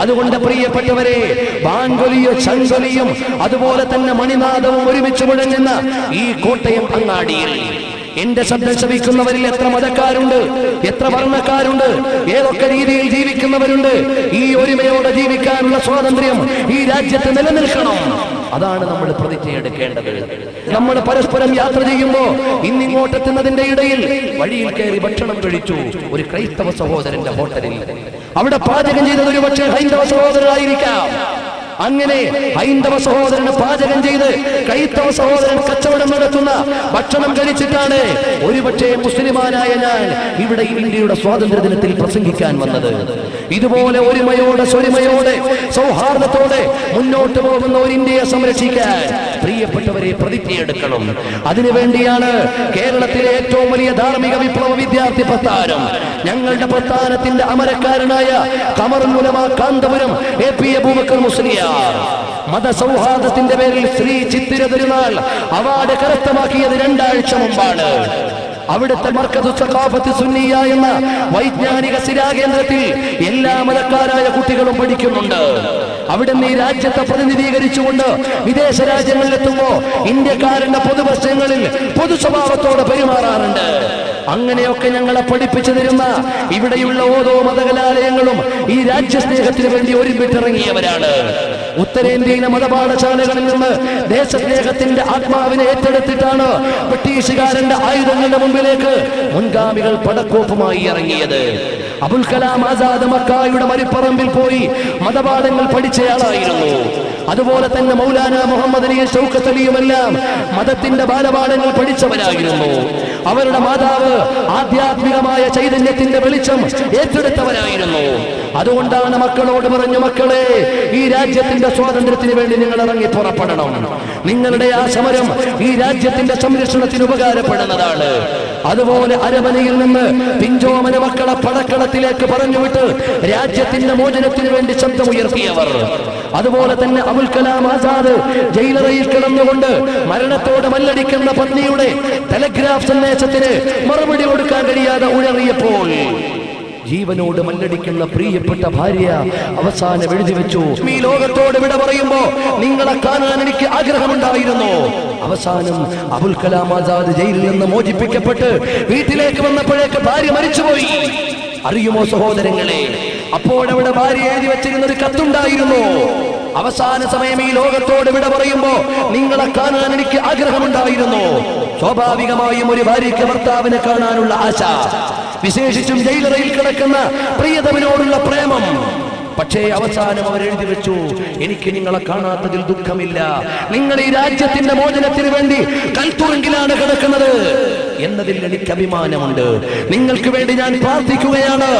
അതുകൊണ്ട് പ്രിയപ്പെട്ടവരെ, ബാങ്കൊലിയും ചങ്കൊലിയും അതുപോലെ തന്നെ മണിനാദവും ഒരുമിച്ച് മുഴങ്ങുന്ന ഈ കോട്ടയം അങ്ങാടിയിൽ എന്റെ ശബ്ദം ശ്രവിക്കുന്നവരിൽ എത്ര മതക്കാരുണ്ട്, എത്ര വർണ്ണക്കാരുണ്ട്, ഏതൊക്കെ രീതിയിൽ ജീവിക്കുന്നവരുണ്ട്. ഈ ഒരുമയോടെ ജീവിക്കാനുള്ള സ്വാതന്ത്ര്യം ഈ രാജ്യത്ത് നിലനിൽക്കണം. അതാണ് നമ്മൾ പ്രതിജ്ഞയെടുക്കേണ്ടത്. നമ്മൾ പരസ്പരം യാത്ര ചെയ്യുമ്പോ ഇന്നിങ്ങോട്ടെത്തുന്നതിന്റെ ഇടയിൽ വഴിയിൽ കയറി ഭക്ഷണം കഴിച്ചു ഒരു ക്രൈസ്തവ സഹോദരന്റെ ഹോട്ടലിൽ. അവിടെ പാചകം ചെയ്തത് ഒരു പക്ഷേ ഹൈന്ദവ സഹോദരനായിരിക്കാം. അങ്ങനെ ഹൈന്ദവ സഹോദരന് പാചകം ചെയ്ത് ക്രൈസ്തവ സഹോദരൻ കച്ചവടം നടത്തുന്ന ഭക്ഷണം കഴിച്ചിട്ടാണ് ഒരുപക്ഷെ മുസ്ലിമാനായ ഞാൻ ഇവിടെ ഇന്ത്യയുടെ സ്വാതന്ത്ര്യ ദിനത്തിൽ പ്രസംഗിക്കാൻ വന്നത്. ഇതുപോലെ ഒരുമയോടെ സ്വരിമയോടെ സൗഹാർദ്ദത്തോടെ മുന്നോട്ട് പോകുന്ന ഒരു ഇന്ത്യയെ സംരക്ഷിക്കാൻ പ്രിയപ്പെട്ടവരെ പ്രതിജ്ഞയെടുക്കണം. അതിനുവേണ്ടിയാണ് കേരളത്തിലെ ഏറ്റവും വലിയ ധാർമ്മിക വിപ്ലവ വിദ്യാർത്ഥി പ്രസ്ഥാനം, ഞങ്ങളുടെ പ്രസ്ഥാനത്തിന്റെ അമരക്കാരനായ ഖമറുൽ ഉലമാ കാന്തപുരം AP അബൂബക്കർ മുസ്ലിയാർ മതസൗഹാർദ്ദത്തിന്റെ പേരിൽ ശ്രീ ചിത്തിര തിരുനാൾ അവാർഡ് കരസ്ഥമാക്കിയത് 2 ആഴ്ച മുമ്പാണ്. അവിടുത്തെ മർക്കസു സഖാഫത്ത് സുന്നിയ എന്ന വൈജ്ഞാനിക സ്ഥിരാകേന്ദ്രത്തിൽ എല്ലാ മതക്കാരായ കുട്ടികളും പഠിക്കുന്നുണ്ട്. അവിടുന്ന് ഈ രാജ്യത്തെ പ്രതിനിധീകരിച്ചുകൊണ്ട് വിദേശ രാജ്യങ്ങളിലെത്തുമ്പോ ഇന്ത്യക്കാരന്റെ പൊതുപ്രശ്നങ്ങളിൽ പൊതു സ്വഭാവത്തോടെ പെരുമാറാറുണ്ട്. അങ്ങനെയൊക്കെ ഞങ്ങളെ പഠിപ്പിച്ചു തരുന്ന ഇവിടെയുള്ള ഓരോ മതകലാലയങ്ങളും ഈ രാജ്യസ്നേഹത്തിന് വേണ്ടി ഒരുമിട്ടിറങ്ങിയവരാണ്. ഉത്തരേന്ത്യയിലെ മതപാഠശാലകളിൽ നിന്ന് ദേശസ്നേഹത്തിന്റെ ആത്മാവിനെ ഏറ്റെടുത്തിട്ടാണ് ബ്രിട്ടീഷുകാരന്റെ ആയുധങ്ങളുടെ മുമ്പിലേക്ക് മുൻഗാമികൾ പടക്കോപ്പുമായി ഇറങ്ങിയത്. അബുൽ കലാം ആസാദ് മക്കായുടെ മരിപ്പറമ്പിൽ പോയി മതപാഠങ്ങൾ പഠിച്ചയാളായിരുന്നു. അതുപോലെ തന്നെ മൗലാന മുഹമ്മദ് അലി ഷൗക്കത്ത് അലിയുമെല്ലാം മതത്തിന്റെ ബാലപാഠങ്ങൾ പഠിച്ചവരായിരുന്നു. അവരുടെ മാതാവ് ആധ്യാത്മികമായ ചൈതന്യത്തിന്റെ വെളിച്ചം ഏറ്റെടുത്തവരായിരുന്നു. അതുകൊണ്ടാണ് മക്കളോട് പറഞ്ഞു, മക്കളെ, ഈ രാജ്യത്തിന്റെ സ്വാതന്ത്ര്യത്തിന് വേണ്ടി നിങ്ങൾ ഇറങ്ങി പുറപ്പെടണം. നിങ്ങളുടെ ആ സമരം ഈ രാജ്യത്തിന്റെ സംരക്ഷണത്തിന് ഉപകാരപ്പെടുന്നതാണ്. അതുപോലെ അരമനയിൽ നിന്ന് പിഞ്ചോമന മക്കളെ പടക്കളത്തിലേക്ക് പറഞ്ഞുവിട്ട് രാജ്യത്തിന്റെ മോചനത്തിന് വേണ്ടി ശബ്ദമുയർത്തിയവർ. അതുപോലെ തന്നെ അബുൽ കലാം ആസാദ് ജയിലറയിൽ കിടന്നുകൊണ്ട് മരണത്തോട് മല്ലടിക്കുന്ന പത്നിയുടെ ടെലഗ്രാഫ് സന്ദേശത്തിന് മറുപടി കൊടുക്കാൻ കഴിയാതെ ഉഴറിയപ്പോൾ ജീവനോട് മല്ലടിക്കുന്ന പ്രിയപ്പെട്ട ഭാര്യ അവസാനം എഴുതി വെച്ചു, ഈ ലോകത്തോട് വിട പറയുമ്പോ നിങ്ങളെ കാണാൻ എനിക്ക് ആഗ്രഹമുണ്ടായിരുന്നു. അവസാനം അബുൽ കലാം ആസാദ് ജയിലിൽ നിന്ന് മോചിപ്പിക്കപ്പെട്ട് വീട്ടിലേക്ക് വന്നപ്പോഴേക്ക് ഭാര്യ മരിച്ചുപോയി. അറിയുമോ സഹോദരങ്ങളെ, അപ്പോഴവിടെ ഭാര്യ എഴുതി വെച്ചിരുന്ന ഒരു കത്തുണ്ടായിരുന്നു. അവസാന സമയം ഈ ലോകത്തോട് വിട പറയുമ്പോ നിങ്ങളെ കാണാൻ എനിക്ക് ആഗ്രഹമുണ്ടായിരുന്നു. സ്വാഭാവികമായും ഒരു ഭാര്യയ്ക്ക് ഭർത്താവിനെ കാണാനുള്ള ആശ, വിശേഷിച്ചും ജയിലറയിൽ കിടക്കുന്ന പ്രിയതമനോടുള്ള പ്രേമം. പക്ഷേ അവസാനം അവർ എഴുതി വെച്ചു, എനിക്ക് നിങ്ങളെ കാണാത്തതിൽ ദുഃഖമില്ല. നിങ്ങൾ ഈ രാജ്യത്തിന്റെ മോചനത്തിന് വേണ്ടി കൽത്തുറുങ്കിലാണ് കിടക്കുന്നത് എന്നതിൽ എനിക്ക് അഭിമാനമുണ്ട്. നിങ്ങൾക്ക് വേണ്ടി ഞാൻ പ്രാർത്ഥിക്കുകയാണ്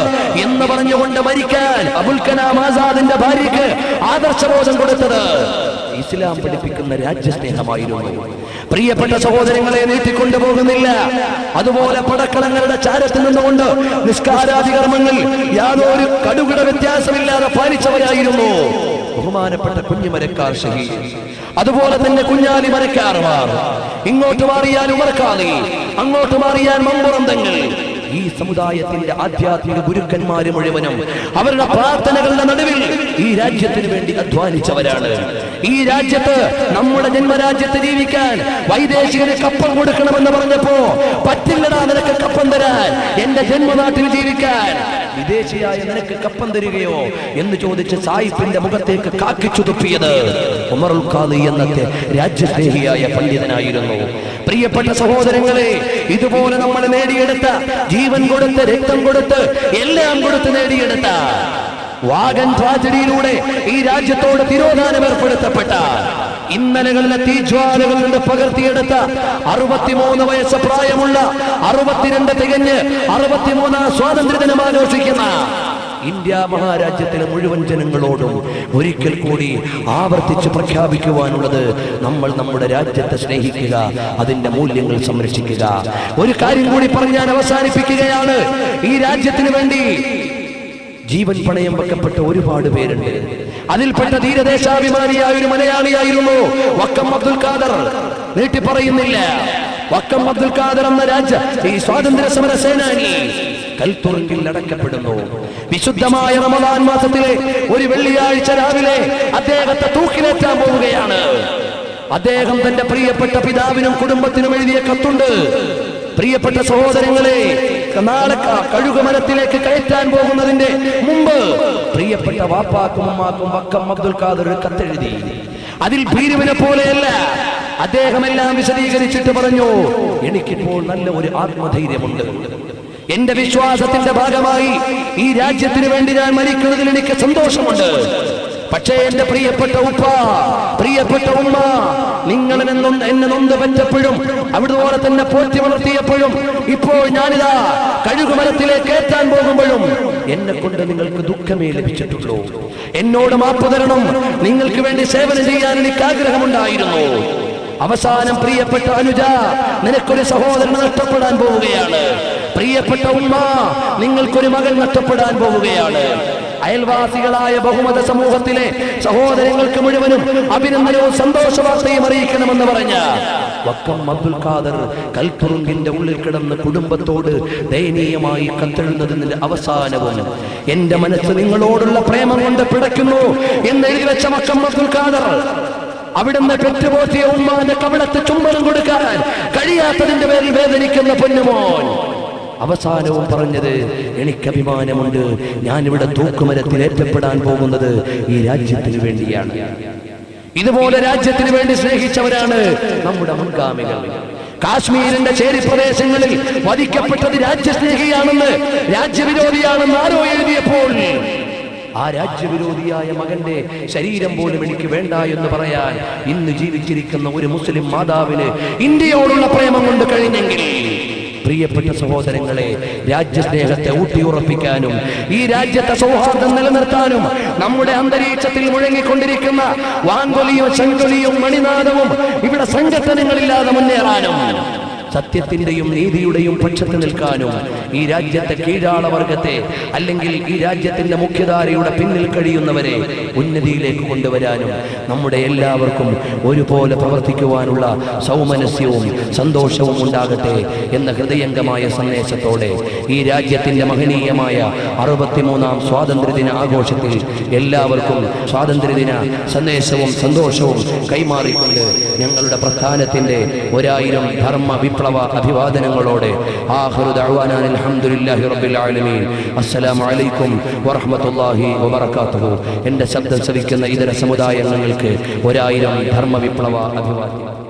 എന്ന് പറഞ്ഞുകൊണ്ട് മരിക്കാൻ അബുൽ കലാം ആസാദിന്റെ ഭാര്യയ്ക്ക് ആദർശബോധം കൊടുത്തത് ഇസ്ലാം പഠിപ്പിക്കുന്ന രാജ്യസ്നേഹമായിരുന്നു. പ്രിയപ്പെട്ട സഹോദരങ്ങളെ, നീട്ടിക്കൊണ്ടുപോകുന്നില്ല. അതുപോലെ പടക്കളങ്ങളുടെ ചാരത്തിൽ നിന്നുകൊണ്ട് നിസ്കാരാദി കർമ്മങ്ങൾ യാതൊരു കടുകിട വ്യത്യാസമില്ലാതെ പാലിച്ചവരായിരുന്നു ബഹുമാനപ്പെട്ട കുഞ്ഞുമരക്കാർ ഷഹീദ്. അതുപോലെ തന്നെ കുഞ്ഞാലി മരക്കാർമാർ, ഇങ്ങോട്ട് മാറിയാൽ ഉമർഖാദി, അങ്ങോട്ട് മാറിയാൽ മമ്പുറന്തങ്ങൾ. ഈ സമുദായത്തിന്റെ ആധ്യാത്മിക ഗുരുക്കന്മാര് മുഴുവനും അവരുടെ പ്രാർത്ഥനകളുടെ നടുവിൽ ഈ രാജ്യത്തിന് വേണ്ടി അധ്വാനിച്ചവരാണ്. ഈ രാജ്യത്ത്, നമ്മുടെ ജന്മരാജ്യത്ത് ജീവിക്കാൻ വൈദേശികന് കപ്പം കൊടുക്കണമെന്ന് പറഞ്ഞപ്പോ, പറ്റില്ലടാ നിനക്ക് കപ്പം തരാൻ, എന്റെ ജന്മനാട്ടിൽ ജീവിക്കാൻ വിദേശിയായ നിനക്ക് കപ്പം തരികയോ എന്ന് ചോദിച്ച് സായിപ്പിന്റെ മുഖത്തേക്ക് കാക്കിച്ചു തുപ്പിയത് ഉമറുൽ ഖാദി എന്നത്തെ രാജ്യസ്നേഹിയായ പണ്ഡിതനായിരുന്നു. പ്രിയപ്പെട്ട സഹോദരങ്ങളെ, ഇതുപോലെ നമ്മൾ നേടിയെടുത്ത, ജീവൻ കൊടുത്ത്, രക്തം കൊടുത്ത്, എല്ലാം കൊടുത്ത് നേടിയെടുത്ത വാഗൻ ട്രാജഡിയിലൂടെ ഈ രാജ്യത്തോട് തിരോധാനം ഏർപ്പെടുത്തപ്പെട്ട, ഇന്നലകളിലെ തീജ്വാലകളിൽ നിന്ന് പകർത്തിയെടുത്ത 63 വയസ്സ് പ്രായമുള്ള, 62 തികഞ്ഞ് 63 സ്വാതന്ത്ര്യ ദിനം ആഘോഷിക്കുന്ന ഇന്ത്യ മഹാരാജ്യത്തിലെ മുഴുവൻ ജനങ്ങളോടും ഒരിക്കൽ കൂടി ആവർത്തിച്ച് പ്രഖ്യാപിക്കുവാനുള്ളത്, നമ്മൾ നമ്മുടെ രാജ്യത്തെ സ്നേഹിക്കുക, അതിന്റെ മൂല്യങ്ങൾ സംരക്ഷിക്കുക. ഒരു കാര്യം കൂടി പറഞ്ഞ് ഞാൻ അവസാനിപ്പിക്കുകയാണ്. ഈ രാജ്യത്തിന് വേണ്ടി ജീവൻ പണയം വെക്കപ്പെട്ട ഒരുപാട് പേരുണ്ട്. അതിൽപ്പെട്ട ധീരദേശാഭിമാനിയായ ഒരു മലയാളിയായിരുന്നു വക്കം അബ്ദുൽ ഖാദർ. നീട്ടി പറയുന്നില്ല. വക്കം അബ്ദുൽ ഖാദർ എന്ന ഈ സ്വാതന്ത്ര്യ സമര സേനാനി കൽത്തുറുങ്കിൽ അടക്കപ്പെടുന്നു. വിശുദ്ധമായ റമദാൻ മാസത്തിലെ ഒരു വെള്ളിയാഴ്ച രാവിലെ അദ്ദേഹത്തെ തൂക്കിലേറ്റാൻ പോവുകയാണ്. അദ്ദേഹം തന്റെ പ്രിയപ്പെട്ട പിതാവിനും കുടുംബത്തിനും എഴുതിയ കത്തുണ്ട്. പ്രിയപ്പെട്ട സഹോദരങ്ങളെ, നാളെ കഴുകുമരത്തിലേക്ക് കയറ്റാൻ പോകുന്നതിന്റെ മുമ്പ് പ്രിയപ്പെട്ട വാപ്പാക്കും ഉമ്മാക്കും വക്കം അബ്ദുൽ ഖാദർ ഒരു കത്തെഴുതി. അതിൽ ഭീരുവിനെ പോലെയല്ല, അദ്ദേഹം എല്ലാം വിശദീകരിച്ചിട്ട് പറഞ്ഞു, എനിക്കിപ്പോൾ നല്ല ഒരു ആത്മധൈര്യമുണ്ട്. എന്റെ വിശ്വാസത്തിന്റെ ഭാഗമായി ഈ രാജ്യത്തിന് വേണ്ടി ഞാൻ മരിക്കുന്നതിൽ എനിക്ക് സന്തോഷമുണ്ട്. പക്ഷേ എന്റെ പ്രിയപ്പെട്ട ഉപ്പ, പ്രിയപ്പെട്ട ഉമ്മ, നിങ്ങൾ എന്നെ നൊന്ത് പറ്റപ്പോഴും അതുപോലെ തന്നെ പോറ്റി വളർത്തിയപ്പോഴും ഇപ്പോൾ ഞാനിതാ കഴുകുമരത്തിലേക്ക് ഏറ്റാൻ പോകുമ്പോഴും എന്നെ കൊണ്ട് നിങ്ങൾക്ക് ദുഃഖമേ ലഭിച്ചിട്ടുള്ളൂ. എന്നോട് മാപ്പ് തരണം. നിങ്ങൾക്ക് വേണ്ടി സേവനം ചെയ്യാൻ എനിക്ക് ആഗ്രഹമുണ്ടായിരുന്നു. അവസാനം പ്രിയപ്പെട്ട അനുജ, നിനക്കൊരു സഹോദരൻ നഷ്ടപ്പെടാൻ പോവുകയാണ്. പ്രിയപ്പെട്ട ഉമ്മ, നിങ്ങൾക്കൊരു മകൻ നഷ്ടപ്പെടാൻ പോവുകയാണ്. അയൽവാസികളായ ബഹുമത സമൂഹത്തിലെ സഹോദരങ്ങൾക്ക് മുഴുവനും അഭിനന്ദനവും സന്തോഷ വാർത്തയും അറിയിക്കണമെന്ന് പറഞ്ഞ വക്കം അബ്ദുൽ ഖാദർ കൽത്തുറുങ്കിന്റെ ഉള്ളിൽ കിടന്ന് കുടുംബത്തോട് ദയനീയമായി കത്തെഴുന്നതിന്റെ അവസാനവും എന്റെ മനസ്സ് നിങ്ങളോടുള്ള പ്രേമം കൊണ്ട് പിടയ്ക്കുന്നു എന്ന് എഴുതി വെച്ച വക്കം അബ്ദുൽ ഖാദർ അവിടുന്ന് പെറ്റുപോറ്റിയ ഉമ്മാന്റെ കവിളത്ത് ചുംബനം കൊടുക്കാൻ കഴിയാത്തതിന്റെ പേരിൽ വേദനിക്കുന്ന പൊന്നുമോൻ അവസാനവും പറഞ്ഞത്, എനിക്ക് അഭിമാനമുണ്ട്, ഞാനിവിടെ തൂക്കുമരത്തിൽ ഏറ്റപ്പെടാൻ പോകുന്നത് ഈ രാജ്യത്തിന് വേണ്ടിയാണ്. ഇതുപോലെ രാജ്യത്തിന് വേണ്ടി സ്നേഹിച്ചവരാണ് നമ്മുടെ മുൻഗാമികൾ. കാശ്മീരിന്റെ ചേരി പ്രദേശങ്ങളിൽ വധിക്കപ്പെട്ടത് രാജ്യസ്നേഹിയാണെന്ന്, രാജ്യവിരോധിയാണെന്ന് ആരോ എഴുതിയപ്പോൾ ആ രാജ്യവിരോധിയായ മകന്റെ ശരീരം പോലും എനിക്ക് വേണ്ട എന്ന് പറയാൻ ഇന്ന് ജീവിച്ചിരിക്കുന്ന ഒരു മുസ്ലിം മാതാവിന് ഇന്ത്യയോടുള്ള പ്രേമം കൊണ്ട് കഴിഞ്ഞെങ്കിൽ, പ്രിയപ്പെട്ട സഹോദരങ്ങളെ, രാജ്യസ്നേഹത്തെ ഊട്ടിയുറപ്പിക്കാനും ഈ രാജ്യത്തെ സൗഹാർദ്ദം നിലനിർത്താനും നമ്മുടെ അന്തരീക്ഷത്തിൽ മുഴങ്ങിക്കൊണ്ടിരിക്കുന്ന വാങ്കൊലിയും ശങ്കൊലിയും മണിനാദവും ഇവിടെ സംഘടനകളില്ലാതെ മുന്നേറാനും സത്യത്തിന്റെയും നീതിയുടെയും പക്ഷത്ത് നിൽക്കാനും ഈ രാജ്യത്തെ കീഴാളവർഗത്തെ അല്ലെങ്കിൽ ഈ രാജ്യത്തിന്റെ മുഖ്യധാരയുടെ പിന്നിൽ കഴിയുന്നവരെ ഉന്നതിയിലേക്ക് കൊണ്ടുവരാനും നമ്മുടെ എല്ലാവർക്കും ഒരുപോലെ പ്രവർത്തിക്കുവാനുള്ള സൗമനസ്യവും സന്തോഷവും ഉണ്ടാകട്ടെ എന്ന ഹൃദയംഗമായ സന്ദേശത്തോടെ ഈ രാജ്യത്തിന്റെ മഹനീയമായ 63ാം സ്വാതന്ത്ര്യദിന ആഘോഷത്തിൽ എല്ലാവർക്കും സ്വാതന്ത്ര്യദിന സന്ദേശവും സന്തോഷവും കൈമാറിക്കൊണ്ട് ഞങ്ങളുടെ പ്രസ്ഥാനത്തിന്റെ 1000 ധർമ്മ വിപ്ലവ അഭിവാദനങ്ങളോടെ ആഖിറു ദഅവാനാ അൽഹംദുലില്ലാഹി റബ്ബിൽ ആലമീൻ. അസ്സലാമു അലൈക്കും വറഹ്മത്തുള്ളാഹി വബറകാതുഹു. എന്റെ ശബ്ദം ശ്രവിക്കുന്ന ഇതര സമുദായങ്ങൾക്ക് 1000 ധർമ്മ വിപ്ലവ അഭിവാദനം.